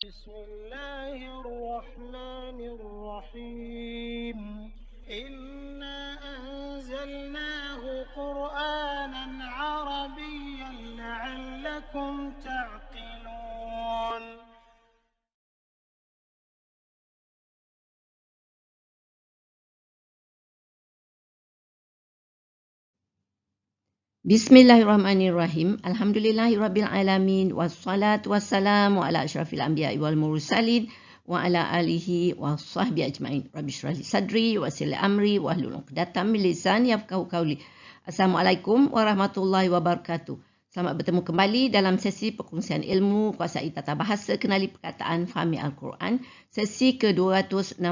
بسم الله الرحمن الرحيم إنا أنزلناه قرآنا عربيا لعلكم تعقلون. Bismillahirrahmanirrahim. Alhamdulillahirabbil alamin wassalatu wassalamu ala asyrafil anbiya'i wal mursalin wa ala alihi washabbihi ajmain. Rabbi shrah li sadri wa yassir li amri wa hlul 'uqdatam min lisani yafqahu qawli. Assalamualaikum warahmatullahi wabarakatuh. Selamat bertemu kembali dalam sesi perkongsian ilmu kuasai tata bahasa kenali perkataan fahami al-Quran sesi ke-260.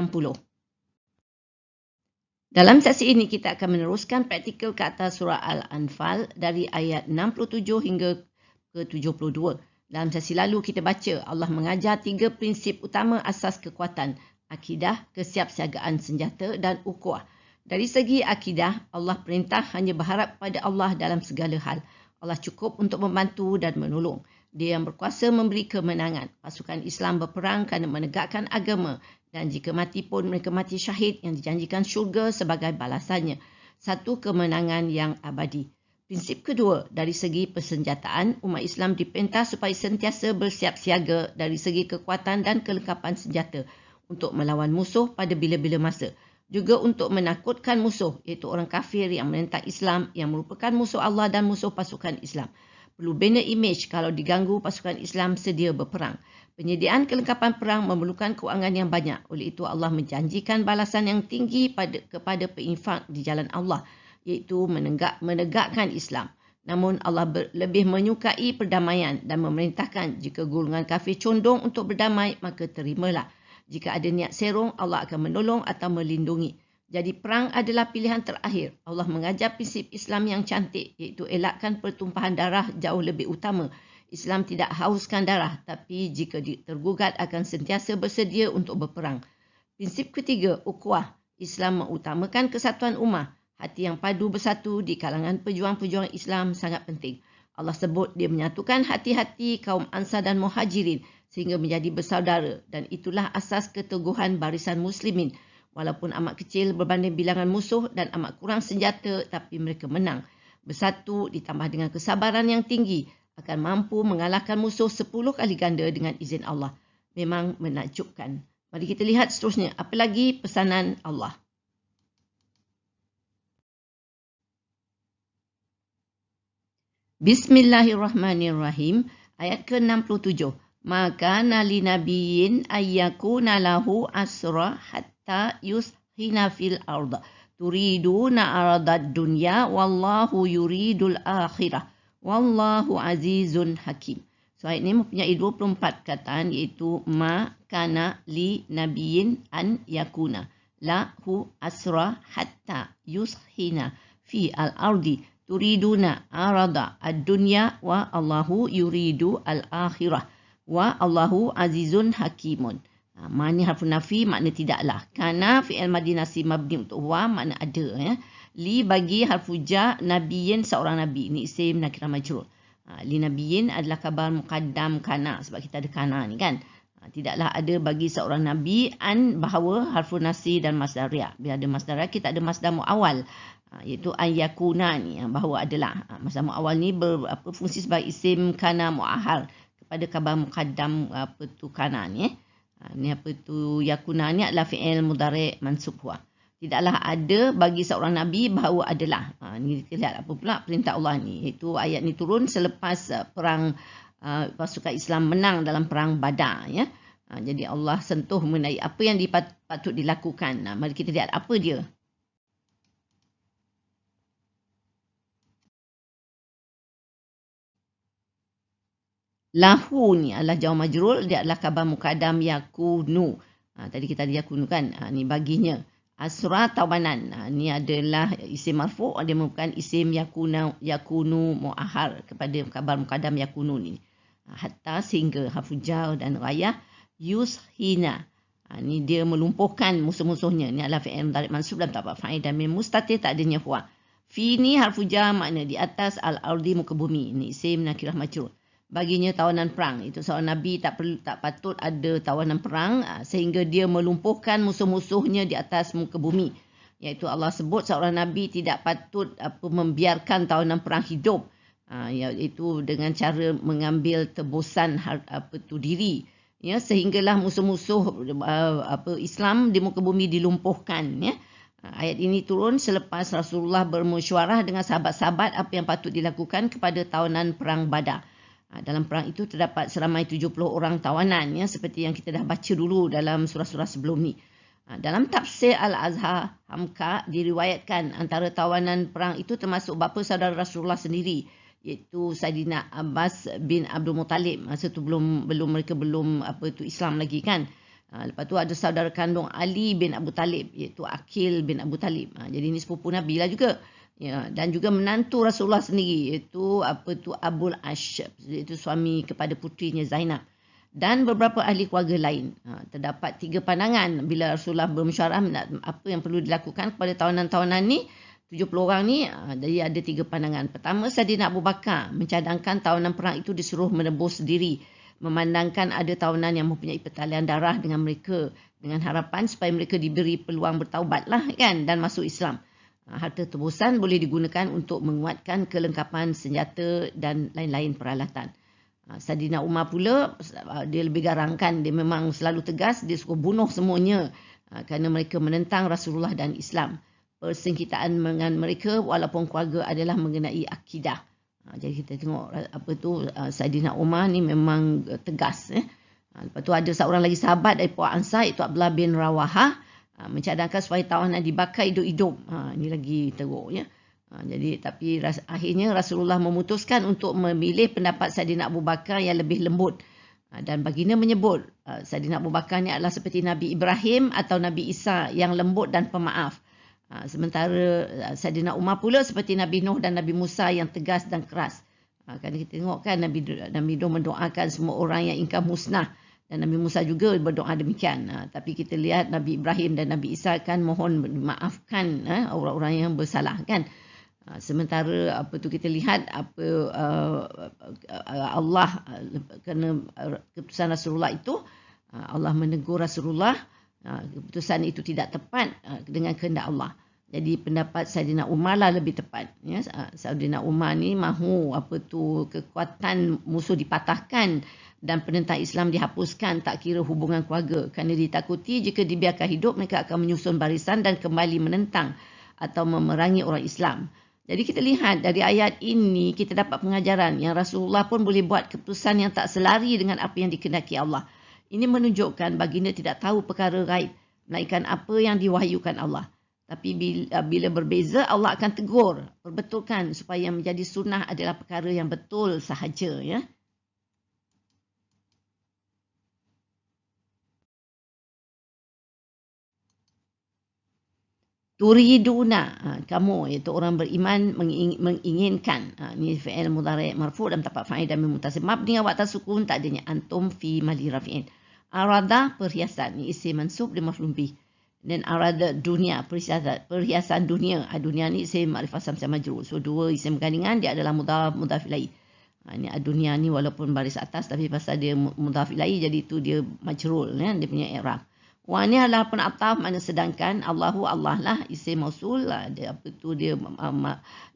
Dalam sesi ini kita akan meneruskan praktikal ke atas surah Al-Anfal dari ayat 67 hingga ke 72. Dalam sesi lalu kita baca Allah mengajar 3 prinsip utama asas kekuatan, akidah, kesiapsiagaan senjata dan ukhuwah. Dari segi akidah, Allah perintah hanya berharap pada Allah dalam segala hal. Allah cukup untuk membantu dan menolong. Dia yang berkuasa memberi kemenangan. Pasukan Islam berperang kerana menegakkan agama. Dan jika mati pun mereka mati syahid yang dijanjikan syurga sebagai balasannya. Satu kemenangan yang abadi. Prinsip kedua, dari segi persenjataan, umat Islam diperintah supaya sentiasa bersiap siaga dari segi kekuatan dan kelengkapan senjata untuk melawan musuh pada bila-bila masa. Juga untuk menakutkan musuh, iaitu orang kafir yang menentang Islam yang merupakan musuh Allah dan musuh pasukan Islam. Perlu bina imej kalau diganggu pasukan Islam sedia berperang. Penyediaan kelengkapan perang memerlukan kewangan yang banyak. Oleh itu Allah menjanjikan balasan yang tinggi kepada peinfak di jalan Allah, iaitu menegakkan Islam. Namun Allah lebih menyukai perdamaian dan memerintahkan jika golongan kafir condong untuk berdamai, maka terimalah. Jika ada niat serong, Allah akan menolong atau melindungi. Jadi perang adalah pilihan terakhir. Allah mengajar prinsip Islam yang cantik, iaitu elakkan pertumpahan darah jauh lebih utama. Islam tidak hauskan darah, tapi jika tergugat akan sentiasa bersedia untuk berperang. Prinsip ketiga, ukhuwah. Islam mengutamakan kesatuan ummah. Hati yang padu bersatu di kalangan pejuang-pejuang Islam sangat penting. Allah sebut dia menyatukan hati-hati kaum Ansar dan Muhajirin sehingga menjadi bersaudara, dan itulah asas keteguhan barisan muslimin. Walaupun amat kecil berbanding bilangan musuh dan amat kurang senjata, tapi mereka menang. Bersatu ditambah dengan kesabaran yang tinggi akan mampu mengalahkan musuh 10 kali ganda dengan izin Allah. Memang menakjubkan. Mari kita lihat seterusnya. Apa lagi pesanan Allah? Bismillahirrahmanirrahim. Ayat ke-67. Maka nali nabiyyin ayyakuna lahu asra hatta yushina fil arda. Turiduna aradad dunya wallahu yuridul akhirah. Wallahu azizun hakim. So ayat ini mempunyai 24 kataan, iaitu ma kana li nabiyyin an yakuna lahu asra hatta yushina fi al-ardi. Turiduna arada ad-dunya wa Allahu yuridu al-akhirah. Wa Allahu azizun hakimun. Mani harfun nafi, makna tidaklah. Kana fi'il madhi nasib mabni untuk wa, makna ada. Ya. Li bagi harfu ja, nabiyyin seorang nabi. Ini isim nakirah majrur. Li nabiyyin adalah khabar muqaddam kana, sebab kita ada kana ni kan. Tidaklah ada bagi seorang nabi an bahawa harfu nasi dan masdaria. Bila ada masdaria, kita ada masdar mu'awal. Iaitu an yakuna ni, bahawa adalah. Masdar mu'awal ni berfungsi sebagai isim kana mu'ahal pada khabar muqaddam kana ni. Ni apa tu yakuna ni adalah fi'il mudhari' mansub huwa. Tidaklah ada bagi seorang nabi bahawa adalah. Ni kita lihat apa pula perintah Allah ni. Iaitu ayat ni turun selepas perang pasukan Islam menang dalam perang Badar. Ya. Jadi Allah sentuh mengenai apa yang patut dilakukan. Mari kita lihat apa dia. Lahu ni adalah jawab majrur, dia adalah khabar muqaddam yakunu. Tadi kita ada yakunu kan. Ni baginya. Asra tawanan. Ni adalah isim marfu', dia merupakan isim yakunu mu'ahar kepada khabar muqaddam yakunu ni. Hatta sehingga harfu jar dan rayah yushina. Ni dia melumpuhkan musuh-musuhnya. Ni adalah fi'il mudhari' mansub dan tak fa'il dan mim mustatir tak adanya huwa. Fi ni harfu jar, makna di atas, al-ardi muka bumi. Ni isim nakirah majrur. baginya tawanan perang. Itu seorang Nabi tak patut ada tawanan perang sehingga dia melumpuhkan musuh-musuhnya di atas muka bumi. Iaitu Allah sebut seorang Nabi tidak patut membiarkan tawanan perang hidup. Iaitu dengan cara mengambil tebusan diri. Ya, sehinggalah musuh-musuh Islam di muka bumi dilumpuhkan. Ya. Ayat ini turun selepas Rasulullah bermesyuarah dengan sahabat-sahabat apa yang patut dilakukan kepada tawanan perang Badar. Dalam perang itu terdapat seramai 70 orang tawanan, ya, seperti yang kita dah baca dulu dalam surah-surah sebelum ni. Dalam tafsir Al-Azhar Hamka diriwayatkan antara tawanan perang itu termasuk bapa saudara Rasulullah sendiri, iaitu Saidina Abbas bin Abdul Muttalib. Masa tu mereka belum Islam lagi kan. Lepas tu ada saudara kandung Ali bin Abu Talib, iaitu Aqil bin Abu Talib. Jadi ini sepupu Nabi lah juga. Ya, dan juga menantu Rasulullah sendiri, iaitu Abul Ash, iaitu suami kepada putrinya Zainab. Dan beberapa ahli keluarga lain. Terdapat 3 pandangan bila Rasulullah bermesyuarah apa yang perlu dilakukan kepada tawanan-tawanan ni. 70 orang ni, jadi ada 3 pandangan. Pertama, Saidina Abu Bakar mencadangkan tawanan perang itu disuruh menebus diri, memandangkan ada tawanan yang mempunyai pertalian darah dengan mereka, dengan harapan supaya mereka diberi peluang bertaubat lah kan, dan masuk Islam. Harta tebusan boleh digunakan untuk menguatkan kelengkapan senjata dan lain-lain peralatan. Saidina Umar pula, dia lebih garangkan, dia memang selalu tegas, dia suka bunuh semuanya kerana mereka menentang Rasulullah dan Islam. Persengketaan dengan mereka walaupun keluarga adalah mengenai akidah. Jadi kita tengok Saidina Umar ni memang tegas. Lepas tu ada seorang lagi sahabat dari Puak Ansar, iaitu Abdullah bin Rawahah, mencadangkan supaya tawanan dibakar hidup-hidup. Ini lagi teruk, ya. Jadi tapi akhirnya Rasulullah memutuskan untuk memilih pendapat Saidina Abu Bakar yang lebih lembut. Dan baginda menyebut Saidina Abu Bakar ni adalah seperti Nabi Ibrahim atau Nabi Isa yang lembut dan pemaaf. Sementara Saidina Umar pula seperti Nabi Nuh dan Nabi Musa yang tegas dan keras. Kerana kita tengok kan Nabi Nuh mendoakan semua orang yang ingkar musnah. Dan Nabi Musa juga berdoa demikian. Tapi kita lihat Nabi Ibrahim dan Nabi Isa kan mohon maafkan orang-orang yang bersalah kan. Sementara kita lihat Allah kerana keputusan Rasulullah itu, Allah menegur Rasulullah, keputusan itu tidak tepat dengan kehendak Allah. Jadi pendapat Saidina Umar lah lebih tepat. Ya, Saidina Umar ni mahu kekuatan musuh dipatahkan dan penentang Islam dihapuskan, tak kira hubungan keluarga. Kerana ditakuti jika dibiarkan hidup, mereka akan menyusun barisan dan kembali menentang atau memerangi orang Islam. Jadi kita lihat dari ayat ini, kita dapat pengajaran yang Rasulullah pun boleh buat keputusan yang tak selari dengan apa yang dikehendaki Allah. Ini menunjukkan baginda tidak tahu perkara gaib, melainkan apa yang diwahyukan Allah. Tapi bila berbeza, Allah akan tegur, perbetulkan supaya yang menjadi sunnah adalah perkara yang betul sahaja. Ya. Turiduna, kamu iaitu orang beriman menginginkan. Ini fi'il mudhari' marfu' dalam tapak fa'il dan mutasib mabni wa tasukun, tak adanya antum fi mali rafi'in. Arada perhiasan, ni isim mansub dia maf'ul bih. Dan arada dunia, perhiasan dunia. Dunia ni isim ma'rifah samsi majrur. So dua isim gandingan, dia adalah mudhaf ilaih. Ini dunia ni walaupun baris atas tapi pasal dia mudhaf ilaih, jadi itu dia majrur, ya, dia punya i'rab. Wa ni adalah penataf, makna sedangkan Allahu Allah lah, isim mausul lah, dia dia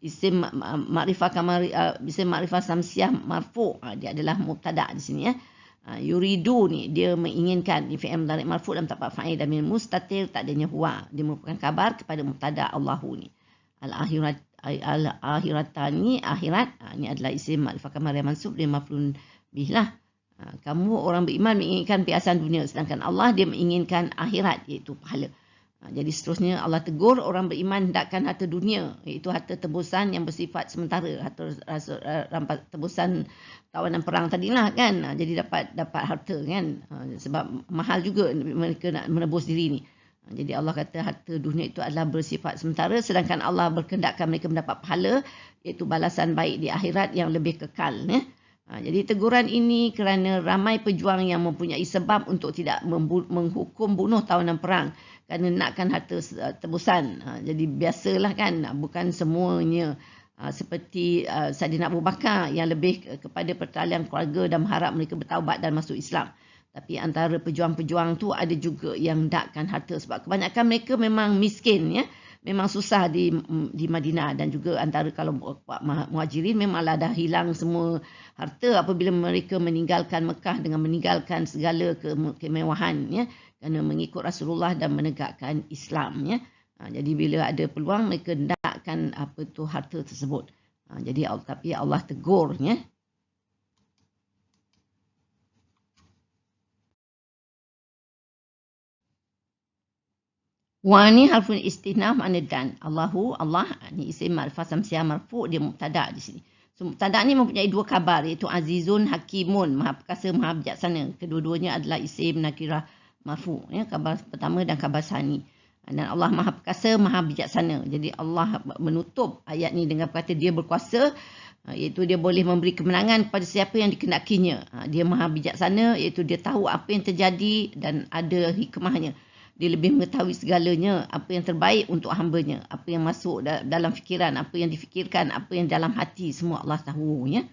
isim ma'rifah isim ma'rifah samsiah marfu', dia adalah mubtada' di sini, ya. Yuridu ni dia menginginkan, ni fi'il mudhari' marfu' dalam tapak fa'il dan min mustatir, tak adanya huwa, dia merupakan kabar kepada mubtada' Allahu ni. Al-akhiratani, akhirat, ni adalah isim ma'rifah kamariyah mansub, dia maf'ulun bih lah. Kamu orang beriman menginginkan perhiasan dunia, sedangkan Allah dia menginginkan akhirat, iaitu pahala. Jadi seterusnya Allah tegur orang beriman hendakkan harta dunia, iaitu harta tebusan yang bersifat sementara, harta tebusan tawanan perang tadilah kan. Jadi dapat harta kan, sebab mahal juga mereka nak menebus diri ni. Jadi Allah kata harta dunia itu adalah bersifat sementara, sedangkan Allah berkehendakkan mereka mendapat pahala, iaitu balasan baik di akhirat yang lebih kekal. Jadi teguran ini kerana ramai pejuang yang mempunyai sebab untuk tidak menghukum bunuh tawanan perang kerana nakkan harta tebusan. Jadi biasalah kan, bukan semuanya seperti Saidina Abu Bakar yang lebih kepada pertalian keluarga dan berharap mereka bertaubat dan masuk Islam. Tapi antara pejuang-pejuang tu ada juga yang hendakkan harta sebab kebanyakan mereka memang miskin, ya. Memang susah di Madinah, dan juga antara kalau muhajirin memanglah dah hilang semua harta apabila mereka meninggalkan Mekah dengan meninggalkan segala kemewahan, ya, kerana mengikut Rasulullah dan menegakkan Islam, ya. Jadi bila ada peluang mereka hendakkan harta tersebut. Tapi Allah tegur, ya. Wa ni harfun istinaf makna dan. Allahu, Allah, ni isim ma'rifah samsiah marfu', dia mubtada' di sini. So, mubtada' ni mempunyai dua khabar, iaitu azizun hakimun, maha perkasa, maha bijaksana. Kedua-duanya adalah isim nakirah marfu', ya, khabar pertama dan khabar sani. Dan Allah maha perkasa, maha bijaksana. Jadi Allah menutup ayat ni dengan kata dia berkuasa, iaitu dia boleh memberi kemenangan kepada siapa yang dikenakinya. Dia maha bijaksana, iaitu dia tahu apa yang terjadi dan ada hikmahnya. Dia lebih mengetahui segalanya, apa yang terbaik untuk hamba-Nya, apa yang masuk dalam fikiran, apa yang difikirkan, apa yang dalam hati, semua Allah tahu, ya.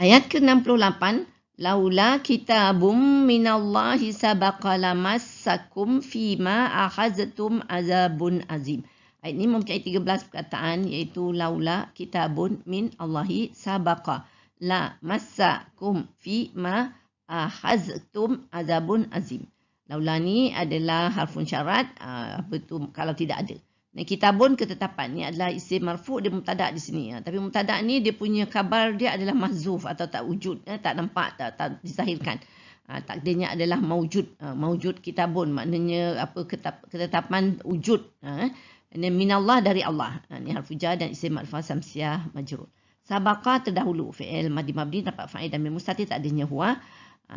Ayat ke-68, laula kitabum minallahi sabaqa lamassakum fima akhaztum azabun azim. Ayat ini mempunyai 13 perkataan, iaitu laula kitabun min Allahi sabaqa la massakum fi ma ahaztum azabun azim. Laula ni adalah harfun syarat, kalau tidak ada. Dan kitabun ketetapan ni adalah isim marfu', dia mubtada' di sini. Tapi mubtada' ni dia punya khabar dia adalah mahzuf atau tak wujud, tak nampak, tak disahirkan. Takdirnya adalah maujud, maujud kitabun, maknanya ketetapan wujud. Ini minallah, dari Allah. Ini harfu jar dan isim ma'rifah samsiah majrur. Sabaqa terdahulu, fi'il madi mabni dapat fa'il dan mim mustatir, tak adanya huwa.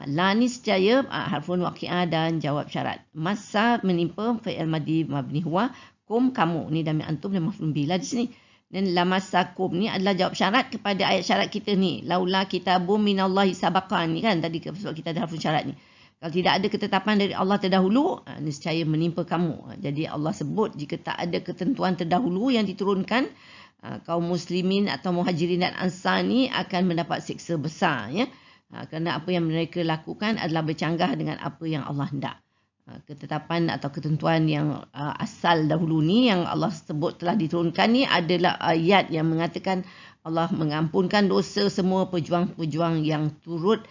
La niscaya, harfun waqi'ah dan jawab syarat. Masa menimpa, fi'il madi mabni huwa. Kum, kamu, ni damir antum dan maf'ul bih di sini. Dan lamasakum ni adalah jawab syarat kepada ayat syarat kita ni. Laula kitabum minallahi sabaqa ni kan, tadi sebab kita ada harfun syarat ni. Kalau tidak ada ketetapan dari Allah terdahulu, niscaya menimpa kamu. Jadi Allah sebut jika tak ada ketentuan terdahulu yang diturunkan, kaum muslimin atau muhajirin dan ansar ni akan mendapat siksa besar, ya. Kerana apa yang mereka lakukan adalah bercanggah dengan apa yang Allah hendak. Ketetapan atau ketentuan yang asal dahulu ni yang Allah sebut telah diturunkan ni adalah ayat yang mengatakan Allah mengampunkan dosa semua pejuang-pejuang yang turut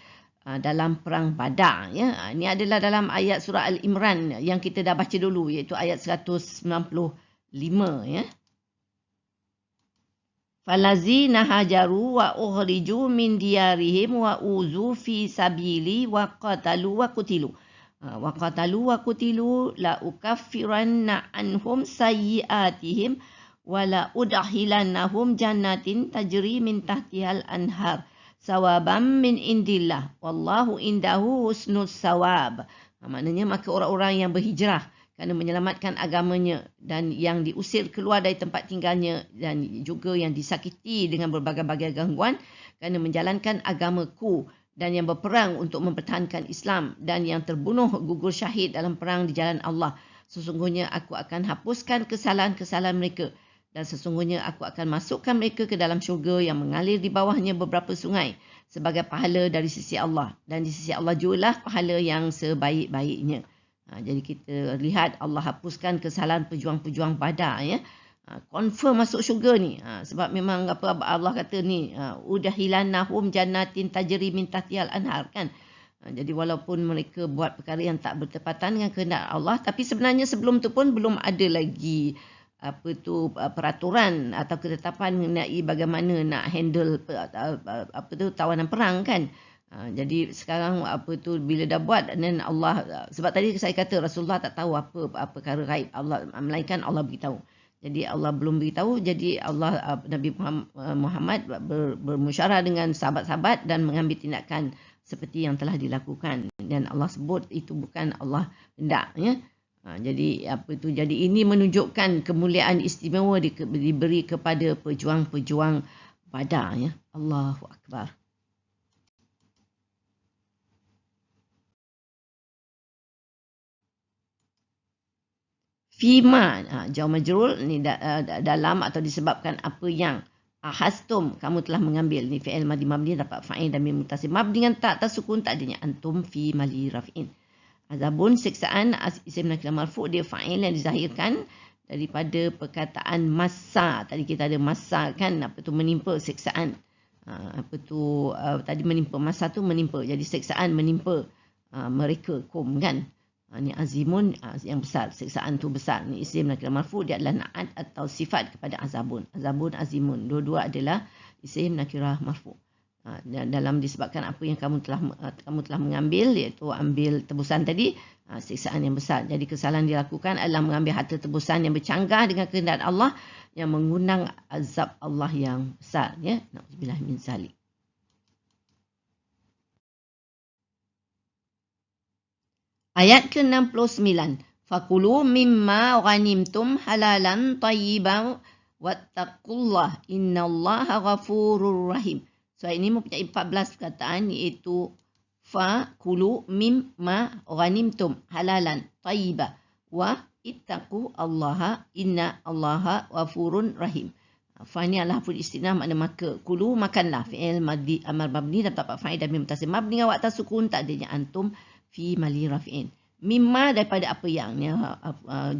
dalam perang Badar, ya. Ini adalah dalam ayat surah Al-Imran yang kita dah baca dulu, iaitu ayat 195, ya. Falazina hajaru wa ukhriju min diyarihim wa uzu fi sabili wa qatalu wa qutilu. Wa qatalu wa qutilu la ukaffiranna anhum sayyiatihim wa la udkhilannahum jannatin tajri min tahtihal anhar sawaban min indillah wallahu indahu husnus sawab. Maknanya maka orang-orang yang berhijrah kerana menyelamatkan agamanya dan yang diusir keluar dari tempat tinggalnya dan juga yang disakiti dengan berbagai-bagai gangguan kerana menjalankan agamaku dan yang berperang untuk mempertahankan Islam dan yang terbunuh gugur syahid dalam perang di jalan Allah. Sesungguhnya aku akan hapuskan kesalahan-kesalahan mereka dan sesungguhnya aku akan masukkan mereka ke dalam syurga yang mengalir di bawahnya beberapa sungai sebagai pahala dari sisi Allah. Dan di sisi Allah jugalah pahala yang sebaik-baiknya. Jadi kita lihat Allah hapuskan kesalahan pejuang-pejuang Badar, ya. Confirm masuk syurga ni. Sebab memang apa Allah kata ni, udahilannahum jannatin tajri min tahtihal anhar, kan. Jadi walaupun mereka buat perkara yang tak bertepatan dengan kehendak Allah, tapi sebenarnya sebelum tu pun belum ada lagi peraturan atau ketetapan mengenai bagaimana nak handle tawanan perang, kan. Jadi sekarang bila dah buat, dan Allah, sebab tadi saya kata Rasulullah tak tahu apa perkara gaib Allah, melainkan Allah beritahu. Jadi Allah belum beritahu, jadi Allah Nabi Muhammad bermusyawarah dengan sahabat-sahabat dan mengambil tindakan seperti yang telah dilakukan, dan Allah sebut itu bukan Allah hendak, ya. Jadi jadi ini menunjukkan kemuliaan istimewa diberi kepada pejuang-pejuang Badar, ya. Allahu Akbar. Fima, jar majrur ni dalam atau disebabkan apa yang ahastum, kamu telah mengambil. Ni fi'il madhi mabni dapat fa'il dan mim muttasil mabni dengan tak sukun, tak adanya antum fi mali raf'in. Azabun, siksaan, isim nakirah marfu', dia fa'il yang dizahirkan daripada perkataan masa. Tadi kita ada masa kan, apa tu menimpa, siksaan. Tadi menimpa, masa tu menimpa. Jadi siksaan menimpa mereka, kum kan. Ni azimun yang besar, siksaan tu besar. Ni isim nakirah marfu', dia adalah na'at atau sifat kepada azabun. Azabun, azimun, dua-dua adalah isim nakirah marfu'. Dalam disebabkan apa yang kamu telah mengambil, iaitu ambil tebusan tadi, siksaan yang besar. Jadi kesalahan dilakukan adalah mengambil harta tebusan yang bercanggah dengan kehendak Allah, yang mengundang azab Allah yang besar, ya. Na'udzubillah min zalik. Ayat ke-69. Fakulu mimma ghanimtum halalan tayyiban wattaqullah innallaha ghafurur rahim. So ini mempunyai 14 perkataan, iaitu fakulu mimma ghanimtum halalan tayyiban wa ittaqu allaha inna allaha ghafurun rahim. Fa ni adalah lafaz istinaf, makna maka. Kulu, makanlah. Fi'il madhi amar mabni dan dapat fa'il dan mim muttasil mabni dengan waktu sukun, tak adanya antum fi mali raf'in. Mimma, daripada apa yang,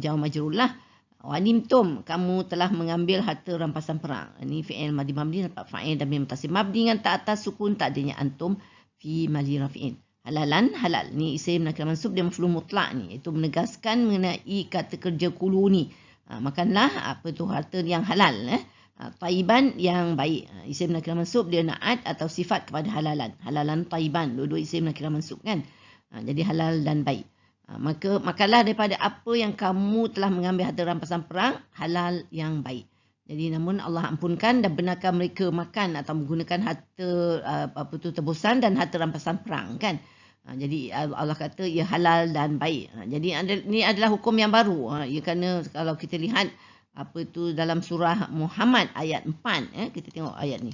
jar majrur lah. Ghanimtum, kamu telah mengambil harta rampasan perang. Ini fi'il madhi mabni dapat fa'il dan mim muttasil mabni dengan tak atas sukun, tak adanya antum fi mali raf'in. Halalan, halal. Ni isim nakirah mansub, dia maf'ul mutlak ni. Itu menegaskan mengenai kata kerja kulu ni. Makanlah apa tu harta yang halal. Tayyiban, yang baik. Isim nakirah mansub, dia na'at atau sifat kepada halalan. Halalan, tayyiban. Dua-dua isim nakirah mansub kan. Jadi halal dan baik. Maka makanlah daripada apa yang kamu telah mengambil harta rampasan perang, halal yang baik. Jadi namun Allah ampunkan dan benarkan mereka makan atau menggunakan harta tebusan dan harta rampasan perang kan. Jadi Allah kata ia halal dan baik. Jadi ini adalah hukum yang baru. Ya, kerana kalau kita lihat dalam surah Muhammad ayat 4, kita tengok ayat ni.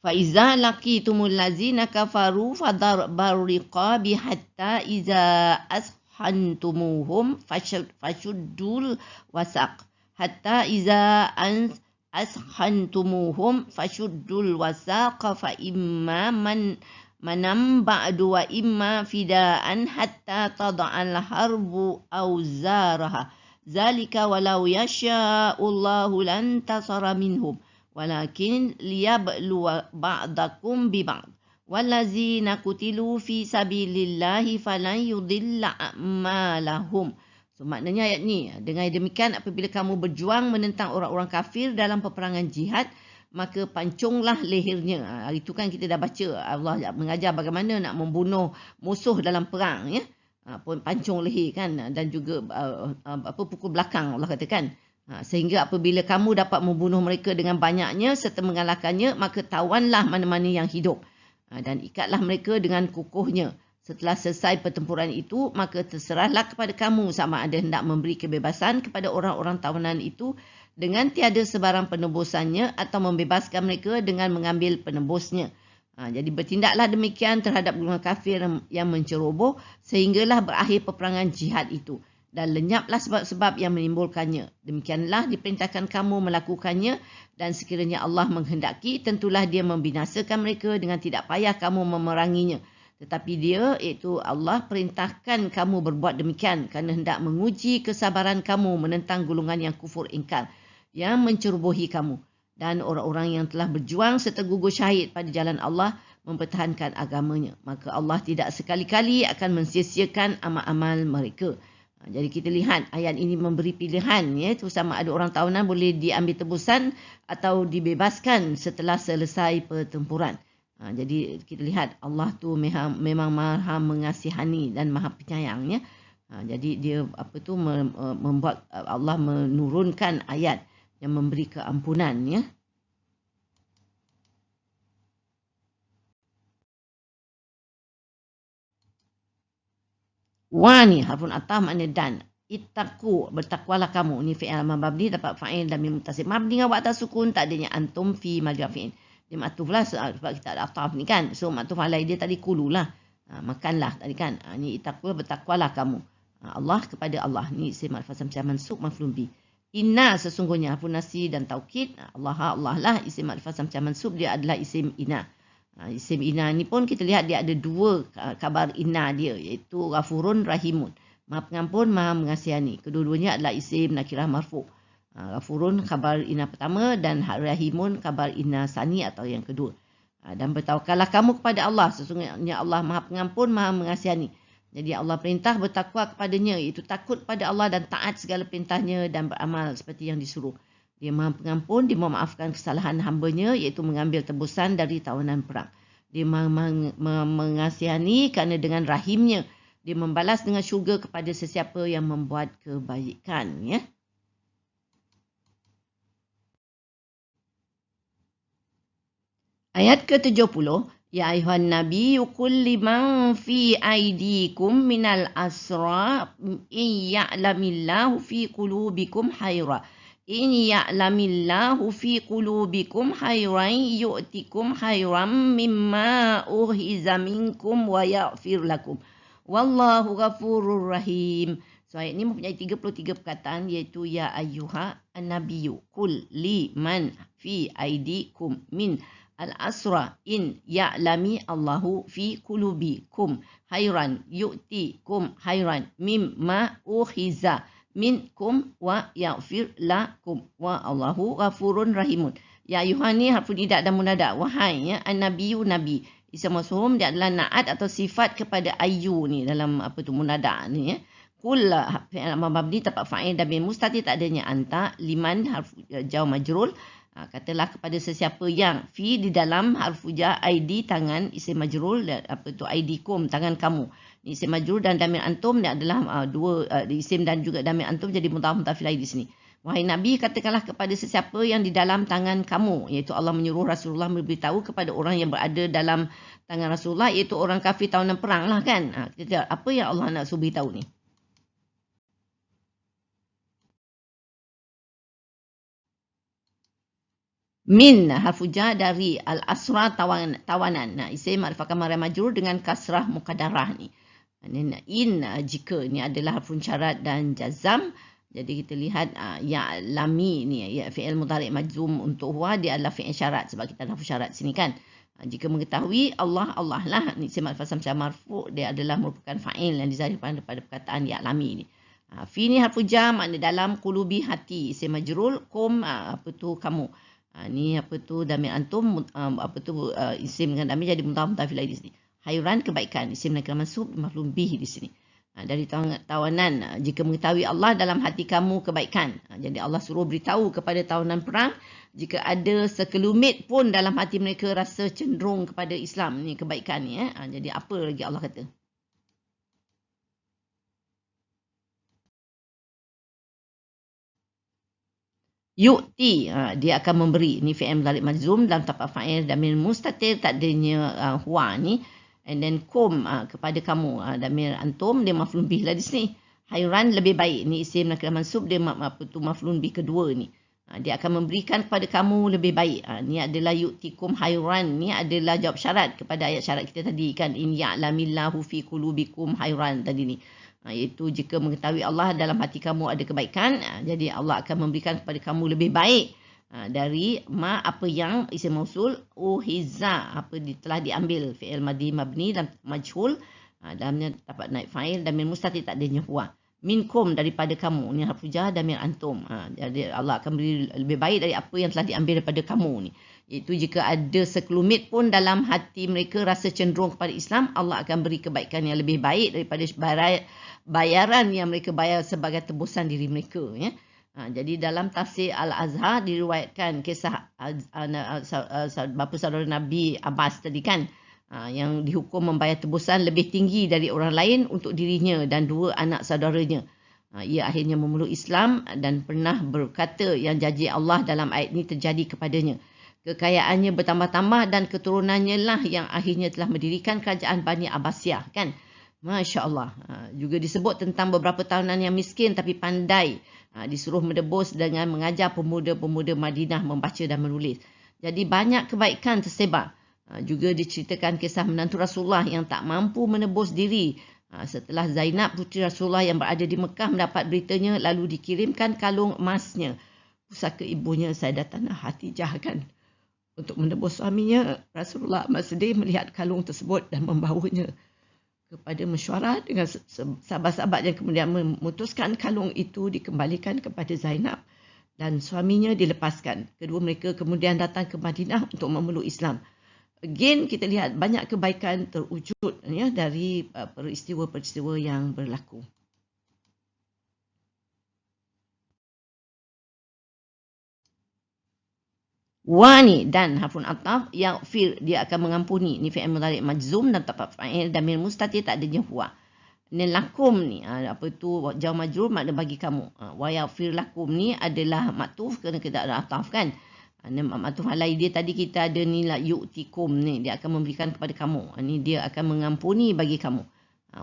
Fa iza laqitumul ladzina kafaru fadarbar riqabi hatta iza ashantumuhum fashuddul wasaq. Hatta iza ashantumuhum fashuddul wasaq fa imma manam ba'du wa imma fidaan hatta tada'al harbu awzaraha. Zalika walau yasha'ullahu lan tasara minhum walakin liyabluwa ba'dakum bi ba'd. Wallazina kutilu fi sabilillahi falan yudilla a'malahum. So maknanya ayat ni, dengan demikian apabila kamu berjuang menentang orang-orang kafir dalam peperangan jihad, maka pancunglah lehernya. Hari itu kan kita dah baca, Allah mengajar bagaimana nak membunuh musuh dalam perang, ya. Pancung leher kan, dan juga pukul belakang, Allah katakan. Sehingga apabila kamu dapat membunuh mereka dengan banyaknya serta mengalahkannya, maka tawanlah mana-mana yang hidup. Dan ikatlah mereka dengan kukuhnya. Setelah selesai pertempuran itu, maka terserahlah kepada kamu sama ada hendak memberi kebebasan kepada orang-orang tawanan itu dengan tiada sebarang penebusannya atau membebaskan mereka dengan mengambil penebusnya. Jadi bertindaklah demikian terhadap golongan kafir yang menceroboh sehinggalah berakhir peperangan jihad itu. Dan lenyaplah sebab-sebab yang menimbulkannya. Demikianlah diperintahkan kamu melakukannya, dan sekiranya Allah menghendaki, tentulah dia membinasakan mereka dengan tidak payah kamu memeranginya. Tetapi dia, iaitu Allah, perintahkan kamu berbuat demikian kerana hendak menguji kesabaran kamu menentang golongan yang kufur ingkar, yang mencerobohi kamu. Dan orang-orang yang telah berjuang serta gugur syahid pada jalan Allah mempertahankan agamanya. Maka Allah tidak sekali-kali akan mensia-siakan amal-amal mereka. Jadi kita lihat ayat ini memberi pilihan, ya, itu sama ada orang tawanan boleh diambil tebusan atau dibebaskan setelah selesai pertempuran. Jadi kita lihat Allah tu memang maha mengasihani dan maha penyayang, ya. Jadi dia membuat Allah menurunkan ayat yang memberi keampunan, ya. Wa ni harfun ataf, makna dan. Ittaqu, bertakwalah kamu. Ni fi'il mabni dapat fa'il dan mim muttasil mabni dengan waktu sukun, tak adanya antum fi madfi'in. Dia maktuf lah sebab kita ada ataf ni kan. So maktuf alai dia tadi kulu lah. Makanlah tadi kan. Ni ittaqu, bertakwalah kamu. Allah kepada Allah. Ni isim ma'rifah samsiah mansub maf'ul bih. Inna sesungguhnya harfu nasi dan taukid. Allah lah isim ma'rifah samsiah mansub, dia adalah isim inna. Isim inna ni pun kita lihat dia ada dua khabar inna dia, iaitu ghafurun rahimun. Maha pengampun, maha mengasihani. Kedua-duanya adalah isim nakirah marfu'. Ghafurun khabar inna pertama dan rahimun khabar inna sani atau yang kedua. Dan bertawakallah kamu kepada Allah, sesungguhnya Allah maha pengampun, maha mengasihani. Jadi Allah perintah bertakwa kepadanya, iaitu takut pada Allah dan taat segala perintahnya dan beramal seperti yang disuruh. Dia maha pengampun, dia memaafkan kesalahan hambanya, iaitu mengambil tebusan dari tawanan perang. Dia maha mengasihani kerana dengan rahimnya dia membalas dengan syurga kepada sesiapa yang membuat kebaikan. Ya. Ayat ke-70. Ya ayuhan nabi qul liman fi aidikum minal asra in ya'lamillahu fi qulubikum khairan. In ya'lamillahu fi qulubikum khairan yu'tikum khairan mimma uhiza minkum wa yaghfir lakum. Wallahu ghafurur rahim. So ayat ini mempunyai 33 perkataan, iaitu ya ayyuha an-nabiyyu qul liman fi aidikum min al-asra in ya'lami Allahu fi qulubikum khairan yu'tikum khairan mimma ukhiza minkum wa yaghfir lakum wa Allahu ghafurun rahimun. Ya ayyuhan ni harfu nida dan munada. Wahai ya an-nabiyyu nabi. Isim mausul dia adalah naat atau sifat kepada ayyu ni dalam munada ni ya. Qul fi'il amr mabni tapak fa'il dan mustatir tak adanya anta. Liman harfu jar majrur. Katalah kepada sesiapa yang fi di dalam harfu jar aidi tangan isim majrur aidikum tangan kamu. Ni isim majrur dan damir antum ni adalah dua isim dan juga damir antum jadi mudhaf mudhaf ilaih di sini. Wahai Nabi, katakanlah kepada sesiapa yang di dalam tangan kamu, iaitu Allah menyuruh Rasulullah memberitahu kepada orang yang berada dalam tangan Rasulullah, iaitu orang kafir tawanan perang lah kan. Apa yang Allah nak suruh beritahu ni? Min harfu jar dari al-asra tawanan. Isim ma'rifah kamar majrur dengan kasrah muqaddarah ni. In jika ni adalah harfu syarat dan jazam. Jadi kita lihat ya lami ni ya fi'il mudhari' majzum untuk huwa dia adalah fi'il syarat sebab kita ada harfu syarat sini kan. Jika mengetahui Allah lah ni isim ma'rifah samsiah marfu' dia adalah merupakan fa'il yang dizahirkan daripada perkataan ya lami ni. Fi ni harfu jar makna dalam qulubi hati isim majrur kum kamu. Ni damir antum isim dengan damir jadi mudhaf mudhaf ilaih di sini. Khairan kebaikan isim nakirah mansub maf'ul bih di sini. Dari tawanan jika mengetahui Allah dalam hati kamu kebaikan. Jadi Allah suruh beritahu kepada tawanan perang jika ada sekelumit pun dalam hati mereka rasa cenderung kepada Islam ni kebaikan ni Jadi apa lagi Allah kata? Yu'ti dia akan memberi ni fi'il mudhari' majzum dalam tapak fa'il damir mustatir tak adanya huwa ni. And then kum kepada kamu damir antum dia maf'ul bih lah di sini. Khairan lebih baik ni isim nakirah mansub dia maf'ul bih kedua ni. Dia akan memberikan kepada kamu lebih baik. Ni adalah yu'tikum khairan ni adalah jawab syarat kepada ayat syarat kita tadi kan in ya'lamillahu fi qulubikum khairan tadi ni. Iaitu jika mengetahui Allah dalam hati kamu ada kebaikan, jadi Allah akan memberikan kepada kamu lebih baik dari apa yang isim mausul uhiza telah diambil fi'il madhi mabni dan majhul dalamnya dapat naik fa'il dan min mustatir tak adanya huwa minkum daripada kamu ni harfu jar damir antum. Jadi Allah akan beri lebih baik dari apa yang telah diambil daripada kamu ni. Iaitu jika ada sekelumit pun dalam hati mereka rasa cenderung kepada Islam, Allah akan beri kebaikan yang lebih baik daripada bayaran yang mereka bayar sebagai tebusan diri mereka ya. Jadi dalam tafsir Al-Azhar diriwayatkan kisah bapa saudara Nabi Abbas tadi kan yang dihukum membayar tebusan lebih tinggi dari orang lain untuk dirinya dan dua anak saudaranya. Ia akhirnya memeluk Islam dan pernah berkata yang janji Allah dalam ayat ini terjadi kepadanya. Kekayaannya bertambah-tambah dan keturunannya lah yang akhirnya telah mendirikan kerajaan Bani Abbasiyah kan. Masya Allah. Juga disebut tentang beberapa tahunan yang miskin tapi pandai. Disuruh mendebus dengan mengajar pemuda-pemuda Madinah membaca dan menulis. Jadi banyak kebaikan tersebar. Juga diceritakan kisah menantu Rasulullah yang tak mampu menebus diri Setelah Zainab puteri Rasulullah yang berada di Mekah mendapat beritanya, lalu dikirimkan kalung emasnya, pusaka ibunya Sayyidatina Khatijah kan, untuk menebus suaminya. Rasulullah amat sedih melihat kalung tersebut dan membawanya kepada mesyuarat dengan sahabat-sahabat yang kemudian memutuskan kalung itu dikembalikan kepada Zainab dan suaminya dilepaskan. Kedua mereka kemudian datang ke Madinah untuk memeluk Islam. Again, kita lihat banyak kebaikan terwujud ya, dari peristiwa-peristiwa yang berlaku. Wani dan harfun ataf, yaghfir, dia akan mengampuni. Ni fi'il mudhari' majzum dan tempat fa'il damir mustatir tak adanya huwa. Ni lakum ni apa tu jar majrur makna bagi kamu. Wa yaghfir lakum ni adalah maktuf kerana kita ada ataf kan. Maktuf alai dia tadi kita ada ni la yu'tikum ni, dia akan memberikan kepada kamu. Ni dia akan mengampuni bagi kamu.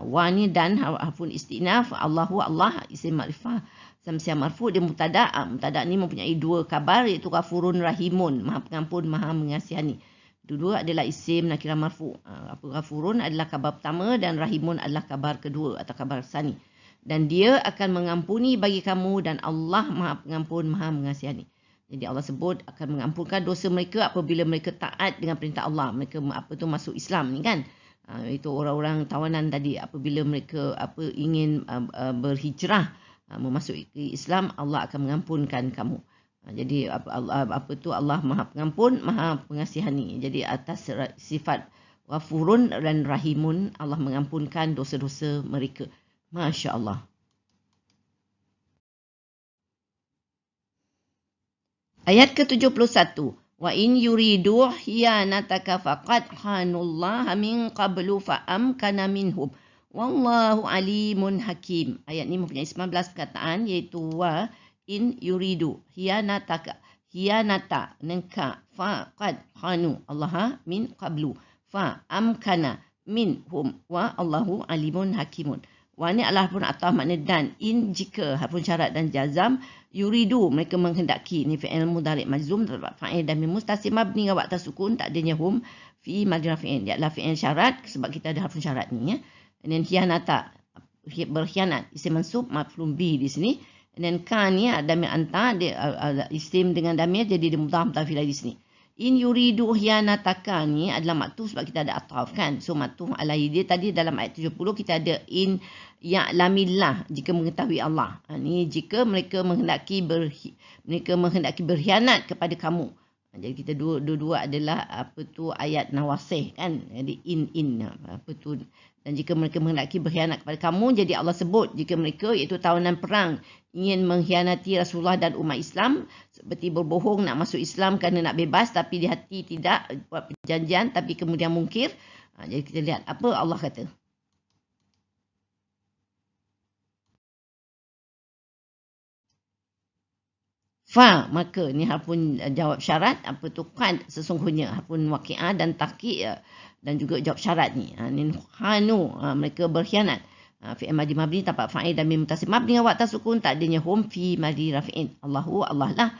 Wa ni dan harfun istinaf, Allahu Allah isim ma'rifah Samsiah marfu' dia mubtada'. Mubtada' ni mempunyai dua kabar, iaitu ghafurun rahimun, maha pengampun, maha mengasihani. Dua-dua adalah isim nakirah marfu'. Ghafurun adalah kabar pertama dan rahimun adalah kabar kedua atau kabar sani. Dan dia akan mengampuni bagi kamu dan Allah maha pengampun, maha mengasihani. Jadi Allah sebut akan mengampunkan dosa mereka apabila mereka taat dengan perintah Allah. Mereka masuk Islam ni kan. Itu orang-orang tawanan tadi, apabila mereka ingin berhijrah memasuki Islam, Allah akan mengampunkan kamu. Jadi Allah maha pengampun, maha pengasihani. Jadi atas sifat ghafurun dan rahimun, Allah mengampunkan dosa-dosa mereka. Masya Allah. Ayat ke-71. Wa in yuridu hiyanataka faqad khanullaha min qablu fa'amkana minhum. Wallahu alimun hakim. Ayat ni mempunyai 19 perkataan, iaitu wa in yuridu hiyanataka, hiyanata nengka faqad khanu Allah min qablu fa amkana minhum wa Allahu alimun hakimun. Wa ni adalah harfun ataf makna dan, in jika harfun syarat dan jazam, yuridu mereka menghendaki, ni fi'il mudhari' majzum terdapat fa'il dan mim mustasim mabni wa atas sukun tak adanya hum fi madhi rafi'in. Dia adalah fi'il syarat sebab kita ada harfun syarat ni ya. Dan hiyanata berkhianat, isim mansub maf'ul bi di sini. Dan kan ni damir anta, dia isim dengan damir jadi dia mudhaf mudhaf ilaih di sini. In yuridu hiyanataka ni adalah maktuf sebab kita ada ataf kan. So maktuf alaihi dia tadi dalam ayat 70 kita ada in ya'lamillah, jika mengetahui Allah. Ni jika mereka menghendaki berkhianat kepada kamu. Jadi kita dua-dua adalah ayat nawasih kan. Jadi in dan jika mereka menghendaki berkhianat kepada kamu, jadi Allah sebut jika mereka, iaitu tawanan perang, ingin mengkhianati Rasulullah dan umat Islam, seperti berbohong nak masuk Islam kerana nak bebas, tapi di hati tidak buat perjanjian, tapi kemudian mungkir. Jadi kita lihat apa Allah kata. Fa, maka ni harfun jawab syarat, kan sesungguhnya, harfun waqi'ah dan tahqiq dan juga jawab syarat ni. Ni khanu, mereka berkhianat. Fi'il madhi mabni tampak fa'il dan mim mutasim mabni wa atas sukun tak adanya hum fi madhi rafi'in. Allahu Allah lah.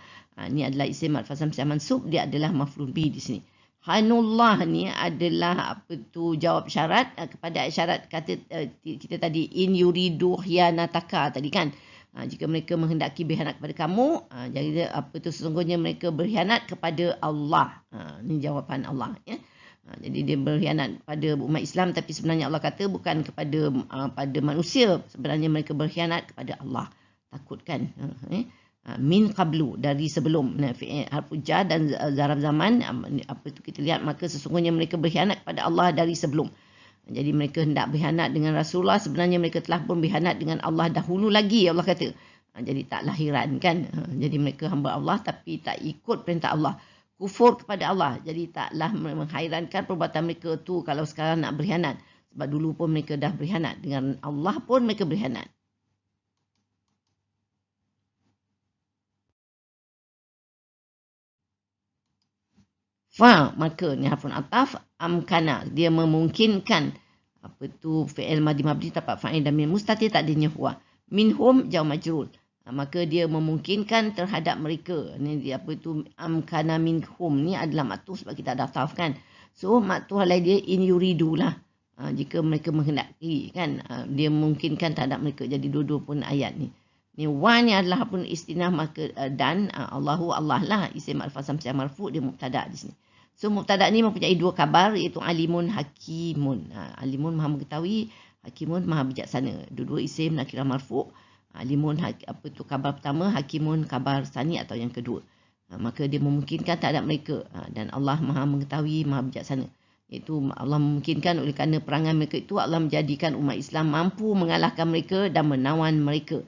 Ni adalah isim marfu' samsiah mansub, dia adalah maf'ul bi di sini. Khanullah ni adalah jawab syarat kepada syarat kata kita tadi, in yuridu hiyanataka tadi kan. Jika mereka menghendaki berkhianat kepada kamu, jadi sesungguhnya mereka berkhianat kepada Allah. Ini jawapan Allah ya. Jadi dia berkhianat pada umat Islam, tapi sebenarnya Allah kata bukan kepada pada manusia, sebenarnya mereka berkhianat kepada Allah. Takutkan min qablu, dari sebelum, harfu jar dan zaraf zaman. Kita lihat, maka sesungguhnya mereka berkhianat kepada Allah dari sebelum. Jadi mereka hendak berkhianat dengan Rasulullah, sebenarnya mereka telah pun berkhianat dengan Allah dahulu lagi, Allah kata. Jadi tak lahiran kan. Jadi mereka hamba Allah tapi tak ikut perintah Allah, kufur kepada Allah. Jadi taklah menghairankan perbuatan mereka tu kalau sekarang nak berkhianat, sebab dulu pun mereka dah berkhianat dengan Allah, pun mereka berkhianat. Fa, maka ni harfun ataf, amkana, dia memungkinkan. Fi'il madhi mabni tampak fa'il dan mim mustatir tak adanya huwa. Minhum jauh majrul. Maka dia memungkinkan terhadap mereka. Ni amkana minhum ni adalah maktuf sebab kita ada ataf kan. So maktuf alai dia in yuridu lah. jika mereka menghendaki, kan. Dia memungkinkan terhadap mereka. Jadi dua-dua pun ayat ni. Ni wa ni adalah pun istinah, maka dan Allahu Allah lah isim ma'rifah samsiah marfu', dia mubtada' di sini. So mubtada' ni mempunyai dua khabar, iaitu alimun hakimun. Alimun maha mengetahui, hakimun maha bijaksana. Dua-dua isim nakirah marfu'. Alimun khabar pertama, hakimun khabar sani atau yang kedua. Maka dia memungkinkan terhadap mereka, dan Allah maha mengetahui, maha bijaksana. Iaitu Allah memungkinkan oleh kerana perangan mereka itu, Allah menjadikan umat Islam mampu mengalahkan mereka dan menawan mereka.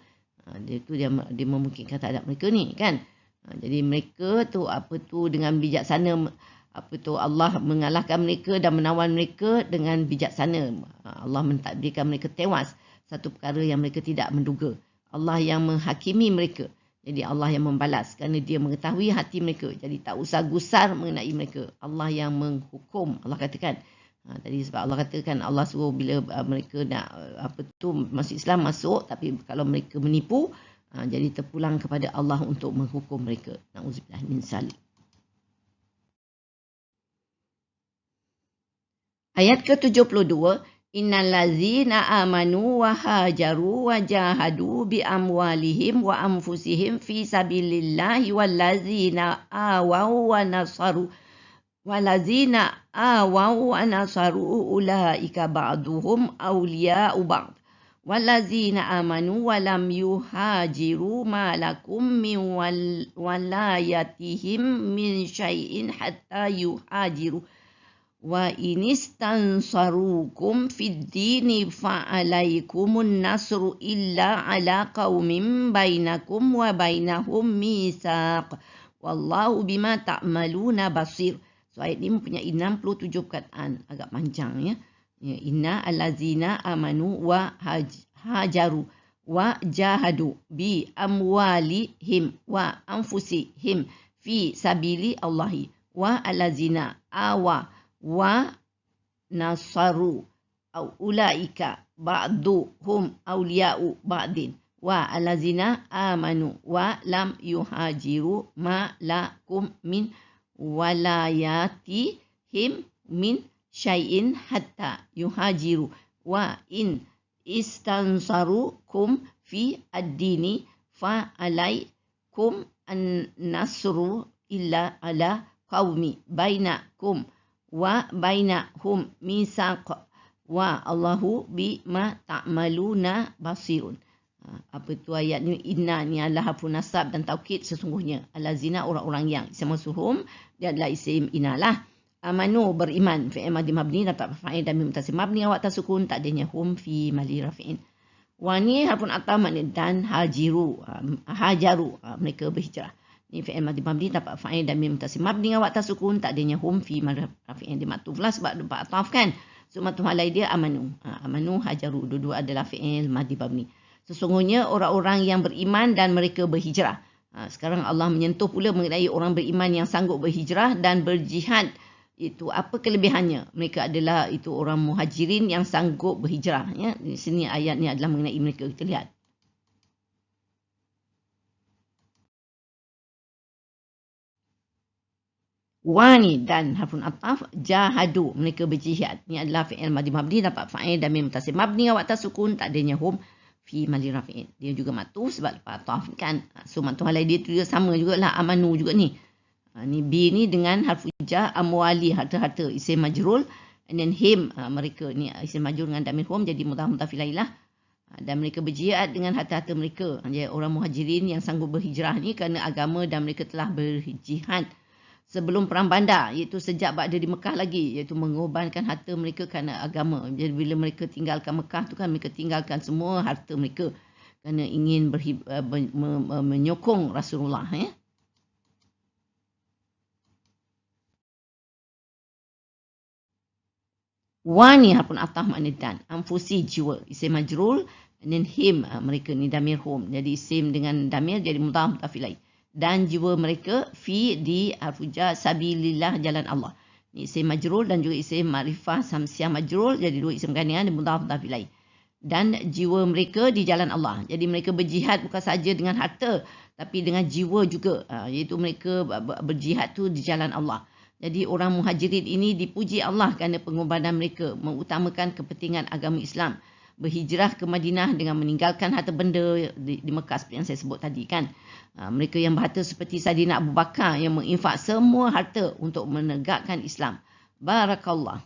Dia memungkinkan terhadap mereka ni, kan. Jadi mereka tu dengan bijaksana, Allah mengalahkan mereka dan menawan mereka dengan bijaksana. Allah mentakdirkan mereka tewas, satu perkara yang mereka tidak menduga. Allah yang menghakimi mereka. Jadi Allah yang membalas kerana dia mengetahui hati mereka. Jadi tak usah gusar mengenai mereka. Allah yang menghukum. Allah katakan. Tadi sebab Allah katakan, Allah suruh bila mereka nak masuk Islam masuk, tapi kalau mereka menipu, jadi terpulang kepada Allah untuk menghukum mereka. Na'udzubillah min zalik. Ayat ke-72, innal ladzina amanu wa hajaru wa jahadu bi amwalihim wa anfusihim fi sabilillahi wal ladzina awaw wa nasaru ulaika ba'duhum awliya'u ba'd wallazina amanu wa lam yuhajiru ma lakum min walayatihim min syai'in hatta yuhajiru wa inistansarukum fid dini fa'alaikumun nasru illa ala qaumin bainakum wa bainahum mitsaq wallahu bima ta'maluna basir. So ayat ni mempunyai 67 perkataan, agak panjang ya. Inna allazina amanu wa hajaru wa jahadu bi amwalihim wa anfusihim fi sabili Allahi wa allazina awa wa nasaru ulaika ba'duhum awliya'u ba'din wa allazina amanu wa lam yuhajiru ma lakum min walayatihim min syai'in hatta yuhajiru wa in istansarukum fi ad-dini fa alaikum an-nasru illa ala qaumi bainakum wa bainahum mitsaq wa Allahu bima ta'maluna basirun. Apa tu ayat ni? Inna ni adalah harfu nasab dan taukid, sesungguhnya. Allazina orang-orang yang, isim mausuhum dia adalah isim inna lah. Amanu beriman, fi'il madhi mabni dapat fa'il dan mim mutasil mabni awak tasukun tak adanya hum fi mali rafi'in. Wa ni harfun atam dan hajaru mereka berhijrah. Ni fi'il madhi mabni dapat fa'il dan mim mutasil mabni awak tasukun tak adanya hum fi mali rafi'in. Dia maktuf lah sebab dapat ataf kan. So maktuf alai dia amanu. Amanu hajaru, dua-dua adalah fi'il madhi mabni. Sesungguhnya orang-orang yang beriman dan mereka berhijrah. Sekarang Allah menyentuh pula mengenai orang beriman yang sanggup berhijrah dan berjihad. Itu apa kelebihannya? Mereka adalah itu orang muhajirin yang sanggup berhijrah. Ya. Di sini ayat ni adalah mengenai mereka. Kita lihat. Wani dan harfun ataf jahadu, mereka berjihad. Ini adalah fi'il madhi mabni dapat fa'il dan mim mutasil mabni awak tasukun tak adanya hum fi mali rafi'in. Dia juga matuf sebab lepas ataf kan. So matuf alai dia tu juga sama jugalah, amanu juga ni. Ni B ni dengan harfu jar amwali, harta-harta, isim majrul. And then him, mereka ni isim majrul dengan damir hum jadi mudhaf mudhaf ilailah. Dan mereka berjihad dengan harta-harta mereka. Jadi orang muhajirin yang sanggup berhijrah ni kerana agama dan mereka telah berjihad sebelum perang Bandar, iaitu sejak berada di Mekah lagi, iaitu mengorbankan harta mereka kerana agama. Jadi bila mereka tinggalkan Mekah tu kan, mereka tinggalkan semua harta mereka kerana ingin menyokong Rasulullah ya. Wa ni harfun ataf makna dan, anfusi jiwa, isim majrul, and then him, mereka ni damir hum. Jadi isim dengan damir jadi mudhaf mudhaf ilaih. Dan jiwa mereka fi di harfuja sabilillah, jalan Allah. Ni isim majrul dan juga isim ma'rifah samsiah majrul, jadi dua isim gandingan dan mudhaf mudhaf ilaih. Dan jiwa mereka di jalan Allah. Jadi mereka berjihad bukan saja dengan harta tapi dengan jiwa juga, iaitu mereka berjihad tu di jalan Allah. Jadi orang Muhajirin ini dipuji Allah kerana pengorbanan mereka mengutamakan kepentingan agama Islam. Berhijrah ke Madinah dengan meninggalkan harta benda di Mekah seperti yang saya sebut tadi kan. Mereka yang berharta seperti Saidina Abu Bakar yang menginfak semua harta untuk menegakkan Islam. Barakallah.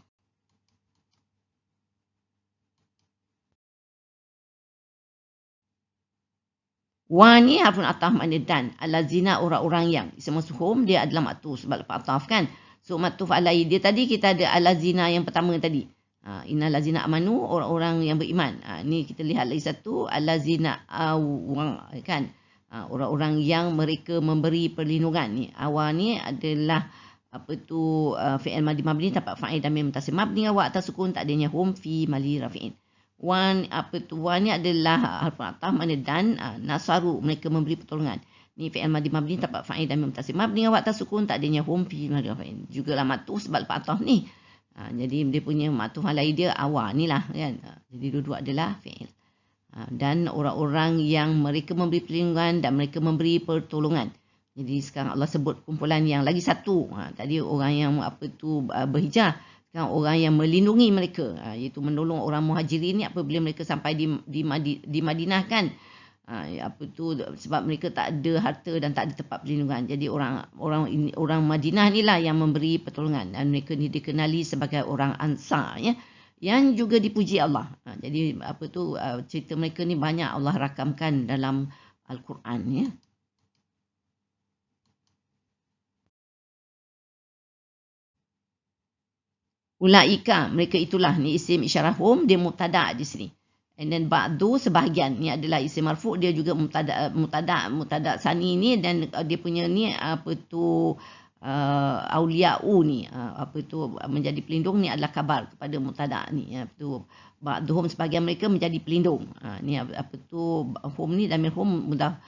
Wa ni harfun ataf makna dan. Allazina orang-orang yang. Isim mafhum dia adalah maktuf sebab lepas ataf kan. So maktuf alai dia tadi kita ada allazina yang pertama tadi. Innal lazina amanu orang-orang yang beriman. Ni kita lihat lagi satu allazina awang kan. Orang-orang yang mereka memberi perlindungan ni. Awal ni adalah fi'il madi mabni tapak fa'il damir mutasil mabni wa atas sukun tak adanya hum fi mali rafi'in. Wan ni adalah harf ataf makna dan nasaru mereka memberi pertolongan. Ni fi'il madi mabni tapak fa'il damir mutasil mabni wa atas sukun tak adanya hum fi mali rafi'in. Jugalah maktuf sebab lepas ataf ni. Jadi dia punya maktuf alai dia awal ni lah kan. Jadi dua-dua adalah fi'il. Dan orang-orang yang mereka memberi perlindungan dan mereka memberi pertolongan. Jadi sekarang Allah sebut kumpulan yang lagi satu. Tadi orang yang berhijrah. Sekarang orang yang melindungi mereka. Iaitu menolong orang Muhajirin ni apabila mereka sampai di Madinah kan. Sebab mereka tak ada harta dan tak ada tempat perlindungan. Jadi orang Madinah ni lah yang memberi pertolongan. Dan mereka ni dikenali sebagai orang Ansar ya. Yang juga dipuji Allah. Jadi cerita mereka ni banyak Allah rakamkan dalam Al-Quran ya. Ulaika mereka itulah ni isim isyarahum dia mubtada di sini. And then ba'du sebahagian ni adalah isim marfu dia juga mubtada sani ni dan dia punya ni auliya'u ni menjadi pelindung ni adalah kabar kepada mubtada ni ba'duhum sebahagian mereka menjadi pelindung. Ni hum ni damir hum mudah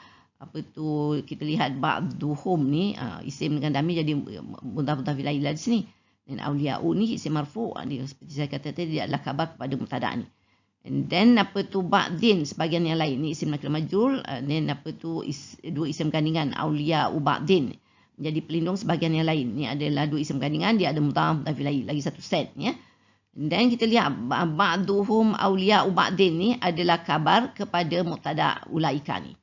kita lihat ba'duhum ni isim dengan damir jadi mudah ilahi di sini. Dan auliya'u ni isim marfu seperti saya kata tadi dia adalah kabar kepada mubtada ni. And then ba'din sebahagian yang lain ni isim nakir majrur. Then dua isim gandingan auliya'u ba'din menjadi pelindung sebahagian yang lain. Ni adalah dua isim gandingan dia ada mudhaf ilahi lagi satu set ya. Dan kita lihat ba'duhum auliya'u ba'din ni adalah kabar kepada mubtada ulaika ni.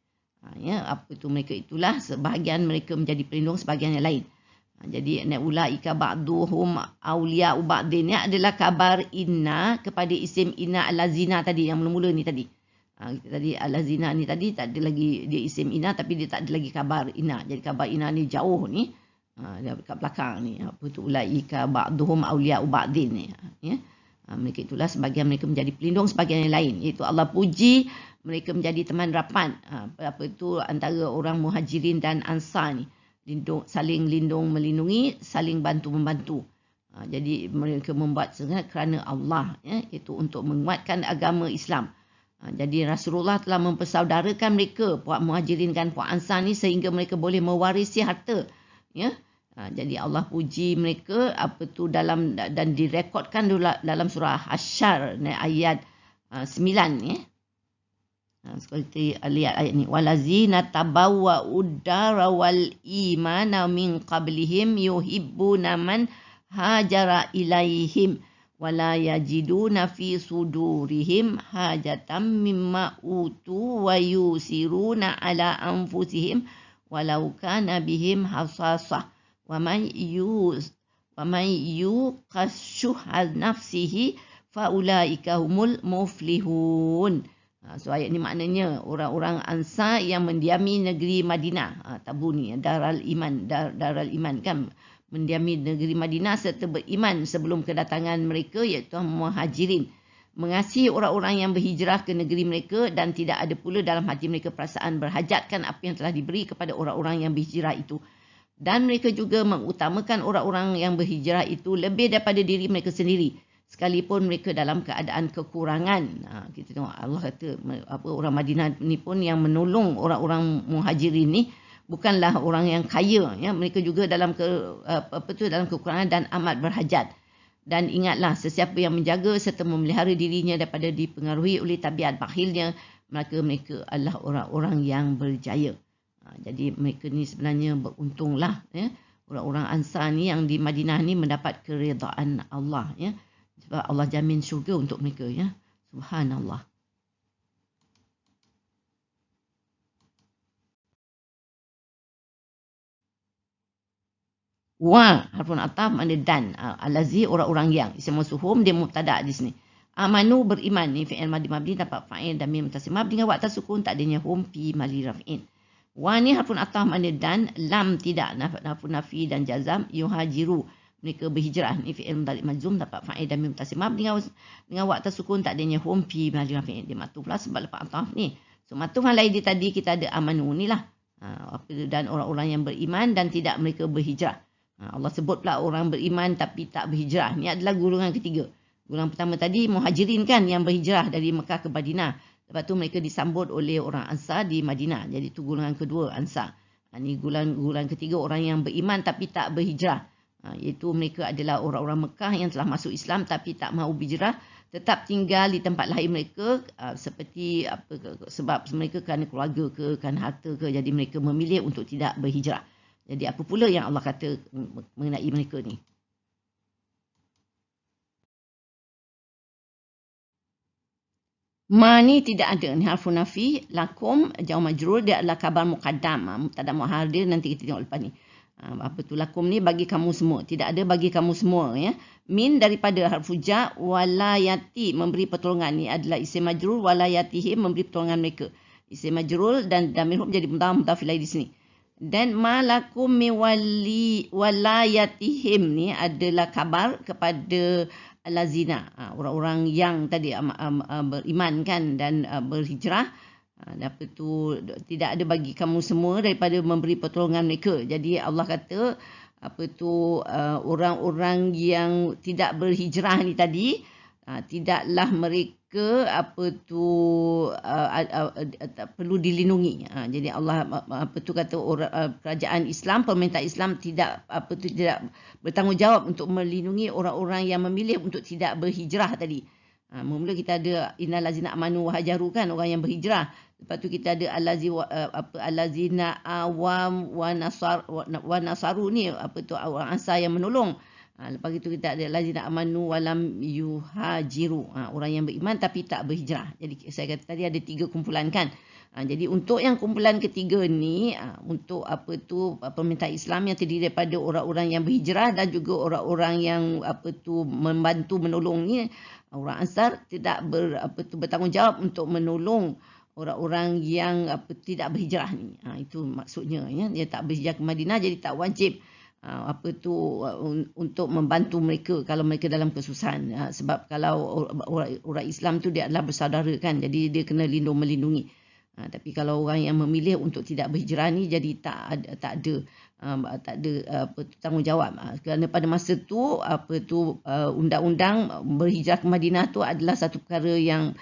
Mereka itulah sebahagian mereka menjadi pelindung sebahagian yang lain. Jadi ulaika ba'duhum auliya'u ba'din ni adalah kabar inna kepada isim inna allazina tadi yang mula-mula ni tadi. Tadi allazina ni tadi tak ada lagi dia isim inna tapi dia tak ada lagi kabar inna. Jadi kabar inna ni jauh ni. Dia kat belakang ni. Ulaika ba'duhum auliya'u ba'din ni. Ya. Mereka itulah sebahagian mereka menjadi pelindung sebahagian yang lain. Iaitu Allah puji mereka menjadi teman rapat. Antara orang Muhajirin dan Ansar ni. Saling lindung melindungi, saling bantu membantu. Jadi mereka membuat kerana Allah ya, itu untuk menguatkan agama Islam. Jadi Rasulullah telah mempersaudarakan mereka puak Muhajirin dan puak Ansar ni sehingga mereka boleh mewarisi harta ya. Jadi Allah puji mereka dalam dan direkodkan dalam surah Hasyr ayat 9 ya. Seperti lihat ayat ni walazina tabawwa'ud dara wal imana min qablihim yuhibbuna man hajara ilaihim wala yajiduna fi sudurihim hajatan mimma utu wa yusiruna ala anfusihim walau kana bihim hasasah wa man yuqashuha nafsihi fa ulaika humul muflihun. So ayat ni maknanya orang-orang Ansar yang mendiami negeri Madinah. Tabuni Darul Iman kan mendiami negeri Madinah serta beriman sebelum kedatangan mereka iaitu Muhajirin. Mengasihi orang-orang yang berhijrah ke negeri mereka dan tidak ada pula dalam hati mereka perasaan berhajatkan apa yang telah diberi kepada orang-orang yang berhijrah itu. Dan mereka juga mengutamakan orang-orang yang berhijrah itu lebih daripada diri mereka sendiri. Sekalipun mereka dalam keadaan kekurangan. Kita tengok Allah kata orang Madinah ni pun yang menolong orang-orang Muhajirin ni bukanlah orang yang kaya ya, mereka juga dalam dalam kekurangan dan amat berhajat. Dan ingatlah sesiapa yang menjaga serta memelihara dirinya daripada dipengaruhi oleh tabiat bakhilnya, maka mereka adalah orang-orang yang berjaya. Jadi mereka ni sebenarnya beruntunglah ya. Orang-orang Ansar ni yang di Madinah ni mendapat keredaan Allah, ya. Sebab Allah jamin syurga untuk mereka, ya. Subhanallah. Wa harfun ataf makna dan. Allazi orang-orang yang. Isim mausuhum dia mubtada di sini. Amanu beriman ni fi'il madi mabni dapat fa'il dan mim mutasim mabni dengan waktu sukun tak adanya hum fi mali raf'in. Wa ni harfun ataf makna dan, lam tidak, harfun nafi dan jazam, yuhajiru mereka berhijrah ni fi'il mudhari' majzum dapat fa'il dan mim mutasim mabni dengan waktu sukun tak adanya hum fi mali raf'in. Dia matuf lah sebab lepas ataf ni. So matuf yang lain tadi kita ada amanu ni lah. Dan orang-orang yang beriman dan tidak mereka berhijrah. Allah sebut pula orang beriman tapi tak berhijrah. Ini adalah golongan ketiga. Golongan pertama tadi muhajirin kan yang berhijrah dari Mekah ke Madinah. Lepas tu mereka disambut oleh orang Ansar di Madinah. Jadi itu golongan kedua Ansar. Ini golongan ketiga orang yang beriman tapi tak berhijrah. Iaitu mereka adalah orang-orang Mekah yang telah masuk Islam tapi tak mahu berhijrah. Tetap tinggal di tempat lahir mereka seperti sebab mereka kerana keluarga ke, kerana harta ke. Jadi mereka memilih untuk tidak berhijrah. Jadi apa pula yang Allah kata mengenai mereka ni? Ma ni tidak ada. Ni harfun nafi. Lakum, jauh majrur. Dia adalah khabar muqaddam. Mubtada muakhar dia nanti kita tengok lepas ni. Apa tu lakum ni bagi kamu semua. Tidak ada bagi kamu semua. Ya. Min daripada harfu ja. Walayati memberi pertolongan. Ni adalah isim majrur. Walayatihim memberi pertolongan mereka. Isim majrur dan damir hub jadi mudhaf ilaih di sini. Dan malakum miwali walayatihim ni adalah kabar kepada allazina, orang-orang yang tadi beriman kan dan berhijrah. Apa tu tidak ada bagi kamu semua daripada memberi pertolongan mereka. Jadi Allah kata apa tu orang-orang yang tidak berhijrah ni tadi tidaklah mereka apa tu perlu dilindungi. Jadi Allah apa tu kata kerajaan Islam, pemerintah Islam tidak bertanggungjawab untuk melindungi orang-orang yang memilih untuk tidak berhijrah tadi. Mula kita ada innal ladzina amanu wa hajaru kan, orang yang berhijrah. Lepas tu kita ada allazina awam wa nasaru ni apa tu orang Ansar yang menolong. Lepas itu kita ada allazina amanu walam yuhajiru, orang yang beriman tapi tak berhijrah. Jadi saya kata tadi ada 3 kumpulan kan. Jadi untuk yang kumpulan ketiga ni, untuk apa tu pemerintah Islam yang terdiri daripada orang-orang yang berhijrah dan juga orang-orang yang apa tu membantu menolong ni, orang Ansar tidak bertanggungjawab untuk menolong orang-orang yang tidak berhijrah ni. Itu maksudnya ya, dia tak berhijrah ke Madinah jadi tak wajib untuk membantu mereka kalau mereka dalam kesusahan. Sebab kalau orang Islam tu dia adalah bersaudara kan, jadi dia kena melindungi. Tapi kalau orang yang memilih untuk tidak berhijrah ni jadi tak ada tanggungjawab. Kerana pada masa tu undang-undang berhijrah ke Madinah tu adalah satu perkara yang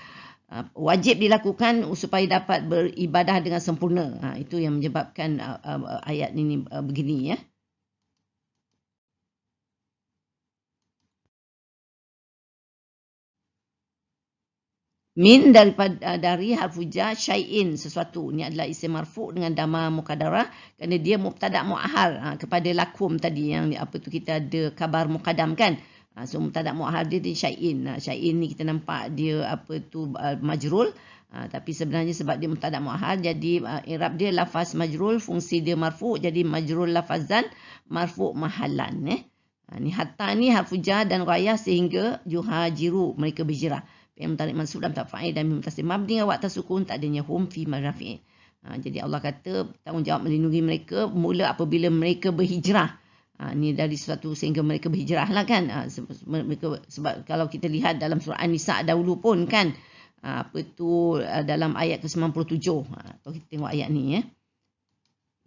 wajib dilakukan supaya dapat beribadah dengan sempurna. Itu yang menyebabkan ayat ini begini ya. Min dari harfu ja syai'in sesuatu. Ini adalah isim marfu' dengan dhamma muqaddarah kerana dia mubtada' mu'akhar kepada lakum tadi yang kita ada khabar muqaddam kan. So mubtada' mu'akhar dia syai'in. Syai'in ni kita nampak dia majrul, tapi sebenarnya sebab dia mubtada' mu'akhar jadi i'rab dia lafaz majrul, fungsi dia marfu' jadi majrul lafazan marfu' mahallan Ni hatta ni harfu ja dan ghayah sehingga yuhajiru mereka berhijrah. Yang mutarik mansub dalam tak fa'il dan mutasim mabni dengan waktu sukun tak adanya hum fi marafi'in. Jadi Allah kata tanggungjawab melindungi mereka mula apabila mereka berhijrah. Ni dari sesuatu sehingga mereka berhijrah lah kan. Sebab kalau kita lihat dalam surah An-Nisa dahulu pun kan, dalam ayat ke-97. Kalau kita tengok ayat ni ya.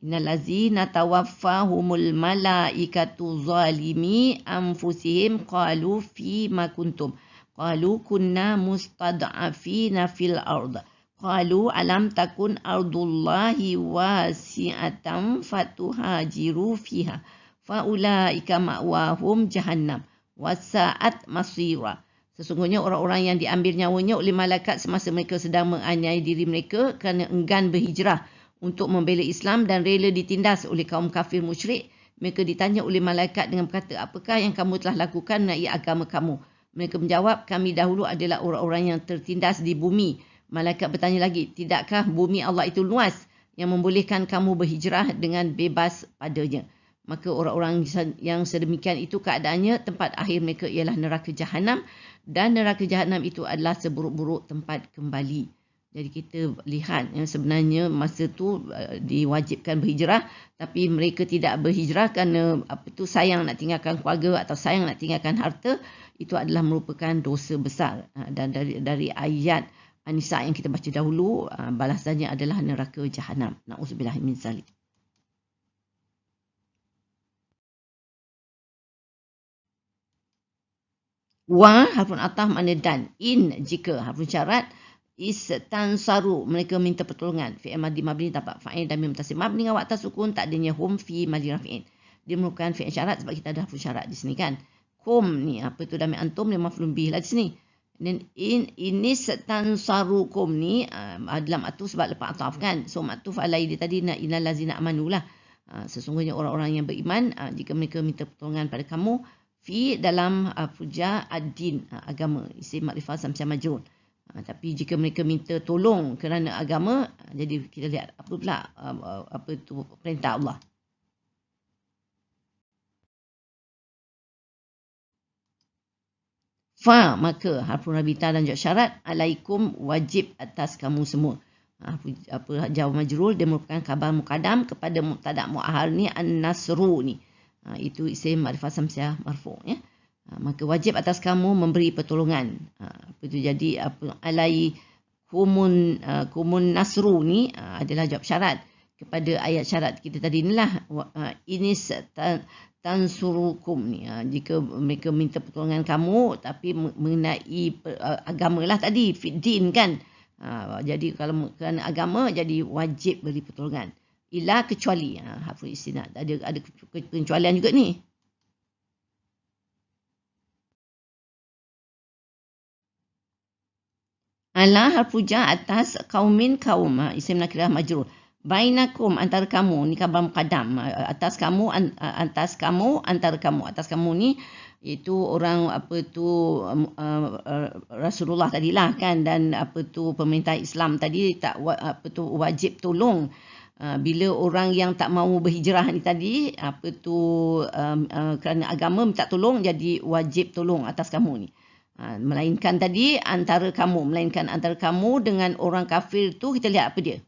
Innal ladzina tawaffahumul malaikatu zalimi anfusihim qalu fi ma kuntum. Qalu kunna mustad'afina fil ard. Qalu alam takun ardullahi wasi'atan fatuhajiru fiha. Faulaika ma'wahum jahannam wasa'at masira. Sesungguhnya orang-orang yang diambil nyawanya oleh malaikat semasa mereka sedang menganiaya diri mereka kerana enggan berhijrah untuk membela Islam dan rela ditindas oleh kaum kafir musyrik, Mereka ditanya oleh malaikat dengan berkata, apakah yang kamu telah lakukan mengenai agama kamu? Mereka menjawab, kami dahulu adalah orang-orang yang tertindas di bumi. Malaikat bertanya lagi, tidakkah bumi Allah itu luas yang membolehkan kamu berhijrah dengan bebas padanya? Maka orang-orang yang sedemikian itu keadaannya, tempat akhir mereka ialah neraka jahanam, dan neraka jahanam itu adalah seburuk-buruk tempat kembali. Jadi kita lihat yang sebenarnya masa tu diwajibkan berhijrah, tapi mereka tidak berhijrah kerana sayang nak tinggalkan keluarga atau sayang nak tinggalkan harta. Itu adalah merupakan dosa besar. Dan dari ayat An-Nisa yang kita baca dahulu, balasannya adalah neraka jahanam. Na'udzubillah min zalik. Wa harfun ataf makna dan. In jika harfun syarat. Istansaru mereka minta pertolongan. Fi'il madhi mabni tapak fa'il dan mim mutasil mabni dengan waktah sukun tak adanya hum fi madhi rafi'in. Dia merupakan fi'il syarat sebab kita ada harfun syarat di sini kan. Kum ni apa tu damai antum dia maf'ulun bih lah di sini. Dan ini stansarukum ni dalam atuf sebab lepas ataf kan. So atuf alai dia tadi innal ladzina amanu lah. Sesungguhnya orang-orang yang beriman jika mereka minta pertolongan pada kamu fi dalam fuja ad-din agama isim makrifah samsia majrur. Tapi jika mereka minta tolong kerana agama, jadi kita lihat apa pula apa itu perintah Allah. Fa maka harfun rabita dan juga syarat alaikum wajib atas kamu semua. Apa jawab majrur dia merupakan khabar muqaddam kepada mubtada muahhar ni an-nasru ni. Itu isim makrifah samsiah marfu ya. Maka wajib atas kamu memberi pertolongan. Apa itu jadi alai kumun nasru ni adalah jawab syarat kepada ayat syarat kita tadi inilah ini tansurukum ni. Jika mereka minta pertolongan kamu tapi mengenai agama lah tadi fiddin kan. Jadi kalau kerana agama jadi wajib beri pertolongan. Ila kecuali harful istinad ada kecualian juga ni. Ala harfuja atas kaumin kaum isim nakirah majrur. Bainakum antara kamu ni khabar muqaddam. Atas kamu antara kamu. Atas kamu ni itu orang apa tu Rasulullah tadilah kan, dan apa tu pemerintah Islam tadi tak apa tu wajib tolong bila orang yang tak mahu berhijrah ni tadi apa tu kerana agama minta tolong, jadi wajib tolong atas kamu ni. Melainkan antara kamu dengan orang kafir tu kita lihat apa dia.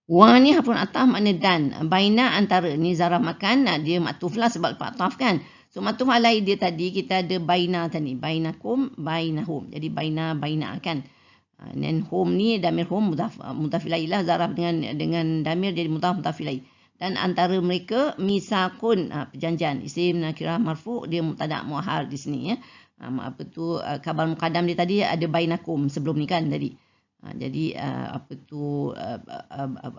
Wa ni harfun ataf makna dan. Baina antara ni zaraf makan dia maktuf lah sebab lepas ataf kan. So maktuf alai dia tadi kita ada baina tadi. Bainakum, bainahum. Jadi baina kan. Dan hum ni damir hum mudhaf ilaih lah, zaraf dengan damir jadi mudhaf ilaih. Dan antara mereka misakun perjanjian isim nakirah marfu dia mubtada muahhar di sini ya. Apa tu khabar muqaddam dia tadi ada bainakum sebelum ni kan tadi. Jadi apa tu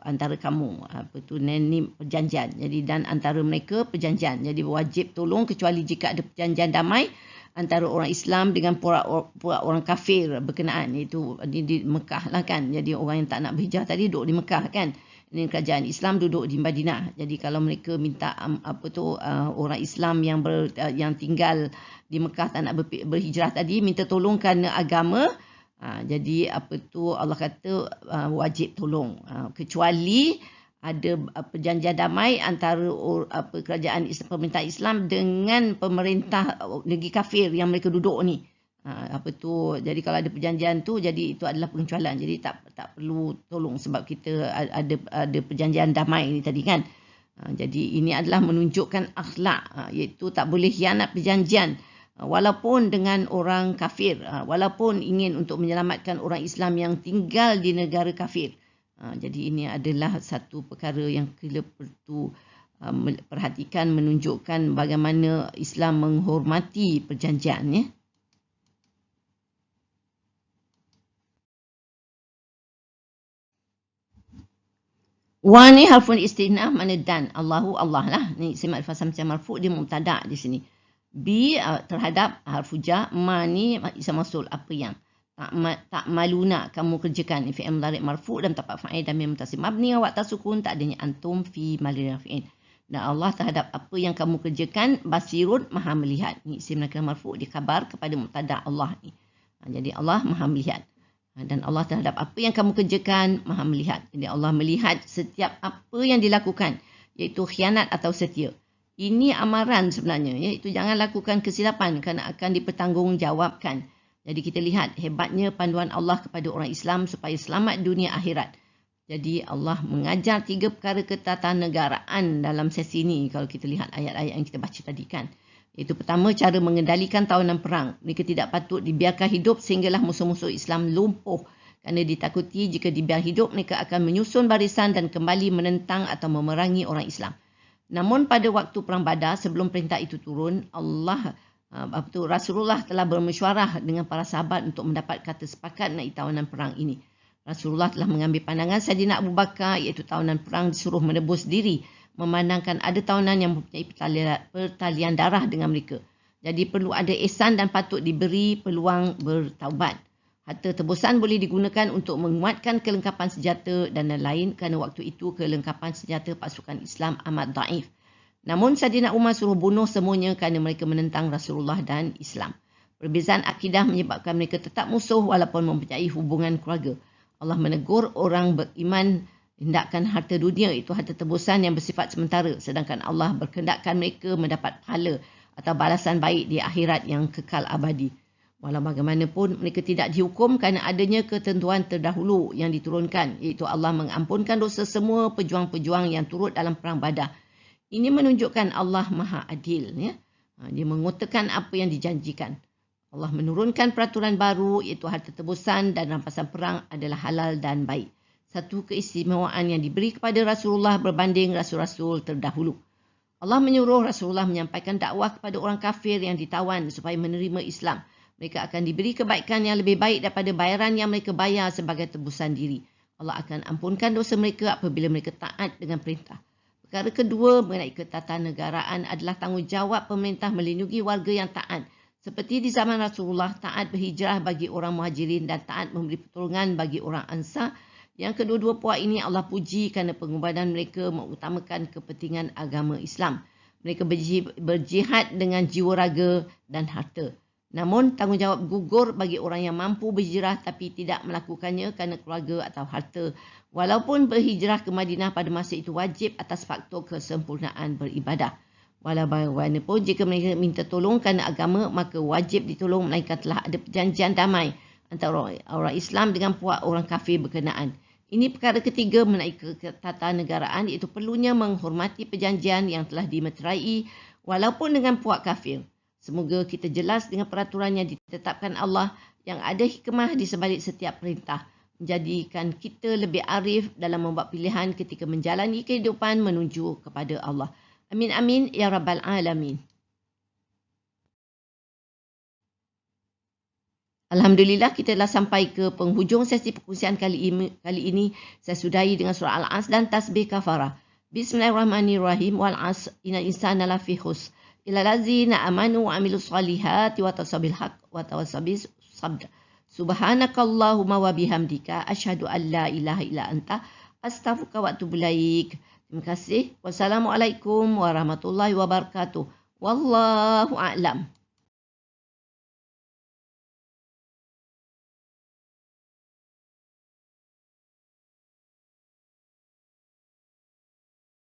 antara kamu apa tu ni perjanjian. Jadi dan antara mereka perjanjian. Jadi wajib tolong kecuali jika ada perjanjian damai antara orang Islam dengan pura orang kafir berkenaan, itu di Mekah lah kan. Jadi orang yang tak nak berhijrah tadi duduk di Mekah kan. Ini kerajaan Islam duduk di Madinah. Jadi kalau mereka minta apa tu orang Islam yang tinggal di Mekah tak nak berhijrah tadi minta tolong kerana agama, jadi apa tu Allah kata wajib tolong kecuali ada perjanjian damai antara kerajaan Islam, pemerintah Islam dengan pemerintah negeri kafir yang mereka duduk ni. Apa tu jadi kalau ada perjanjian tu jadi itu adalah pengecualian, jadi tak perlu tolong sebab kita ada perjanjian damai ni tadi kan. Jadi ini adalah menunjukkan akhlak, iaitu tak boleh khianat perjanjian walaupun dengan orang kafir, walaupun ingin untuk menyelamatkan orang Islam yang tinggal di negara kafir. Jadi ini adalah satu perkara yang kita perlu perhatikan, menunjukkan bagaimana Islam menghormati perjanjian ya. Wa ni harfun istinaf makna dan. Allahu Allah lah. Ni isim ma'rifah samsiah marfu dia mubtada di sini. Bi terhadap harfu jar, ma ni isim mausul apa yang. tak maluna kamu kerjakan. Fi'il mudhari' marfu' dan tempat fa'il dan mim mutasil mabni wa ta sukun tak adanya antum fi mahali raf'in. Dan Allah terhadap apa yang kamu kerjakan basirun maha melihat. Ni isim nakirah marfu' dikhabar kepada mubtada Allah ni. Jadi Allah maha melihat. Dan Allah terhadap apa yang kamu kerjakan maha melihat. Jadi Allah melihat setiap apa yang dilakukan, iaitu khianat atau setia. Ini amaran sebenarnya, iaitu jangan lakukan kesilapan kerana akan dipertanggungjawabkan. Jadi kita lihat hebatnya panduan Allah kepada orang Islam supaya selamat dunia akhirat. Jadi Allah mengajar 3 perkara ketatanegaraan dalam sesi ini kalau kita lihat ayat-ayat yang kita baca tadi kan. Iaitu pertama, cara mengendalikan tawanan perang. Mereka tidak patut dibiarkan hidup sehinggalah musuh-musuh Islam lumpuh. Kerana ditakuti jika dibiarkan hidup mereka akan menyusun barisan dan kembali menentang atau memerangi orang Islam. Namun pada waktu perang Badar sebelum perintah itu turun, Rasulullah telah bermesyuarah dengan para sahabat untuk mendapat kata sepakat mengenai tawanan perang ini. Rasulullah telah mengambil pandangan Saidina Abu Bakar iaitu tawanan perang disuruh menebus diri, memandangkan ada tawanan yang mempunyai pertalian darah dengan mereka. Jadi perlu ada ihsan dan patut diberi peluang bertaubat. Harta tebusan boleh digunakan untuk menguatkan kelengkapan senjata dan lain-lain kerana waktu itu kelengkapan senjata pasukan Islam amat daif. Namun Saidina Umar suruh bunuh semuanya kerana mereka menentang Rasulullah dan Islam. Perbezaan akidah menyebabkan mereka tetap musuh walaupun mempunyai hubungan keluarga. Allah menegur orang beriman hendakkan harta dunia itu harta tebusan yang bersifat sementara, sedangkan Allah berkehendakkan mereka mendapat pahala atau balasan baik di akhirat yang kekal abadi. Walau bagaimanapun mereka tidak dihukum kerana adanya ketentuan terdahulu yang diturunkan, iaitu Allah mengampunkan dosa semua pejuang-pejuang yang turut dalam perang Badar. Ini menunjukkan Allah Maha Adil. Ya? Dia mengutarakan apa yang dijanjikan. Allah menurunkan peraturan baru iaitu harta tebusan dan rampasan perang adalah halal dan baik. Satu keistimewaan yang diberi kepada Rasulullah berbanding Rasul-Rasul terdahulu. Allah menyuruh Rasulullah menyampaikan dakwah kepada orang kafir yang ditawan supaya menerima Islam. Mereka akan diberi kebaikan yang lebih baik daripada bayaran yang mereka bayar sebagai tebusan diri. Allah akan ampunkan dosa mereka apabila mereka taat dengan perintah. Perkara kedua mengenai ketatanegaraan adalah tanggungjawab pemerintah melindungi warga yang taat. Seperti di zaman Rasulullah, taat berhijrah bagi orang muhajirin dan taat memberi pertolongan bagi orang ansar. Yang kedua-dua puak ini Allah puji kerana pengorbanan mereka mengutamakan kepentingan agama Islam. Mereka berjihad dengan jiwa raga dan harta. Namun tanggungjawab gugur bagi orang yang mampu berhijrah tapi tidak melakukannya kerana keluarga atau harta. Walaupun berhijrah ke Madinah pada masa itu wajib atas faktor kesempurnaan beribadah. Walau bagaimanapun jika mereka minta tolong kerana agama, maka wajib ditolong melainkan telah ada perjanjian damai antara orang Islam dengan puak orang kafir berkenaan. Ini perkara ketiga mengenai ketatanegaraan iaitu perlunya menghormati perjanjian yang telah dimeterai walaupun dengan puak kafir. Semoga kita jelas dengan peraturan yang ditetapkan Allah yang ada hikmah di sebalik setiap perintah. Menjadikan kita lebih arif dalam membuat pilihan ketika menjalani kehidupan menuju kepada Allah. Amin amin ya rabbal alamin. Alhamdulillah kita telah sampai ke penghujung sesi perkongsian kali ini. Saya sudahi dengan surah Al-As dan tasbih kafarah. Bismillahirrahmanirrahim. Wal 'asr innal insana lafi khusr. Illa allazina amanu wa amilus solihati wa tawasaw bil haqq wa tawasaw bis sabr. Subhanakallahumma wa bihamdika asyhadu an la ilaha illa anta astaghfiruka wa atubu ilaik. Terima kasih. Wassalamualaikum warahmatullahi wabarakatuh. Wallahu a'lam.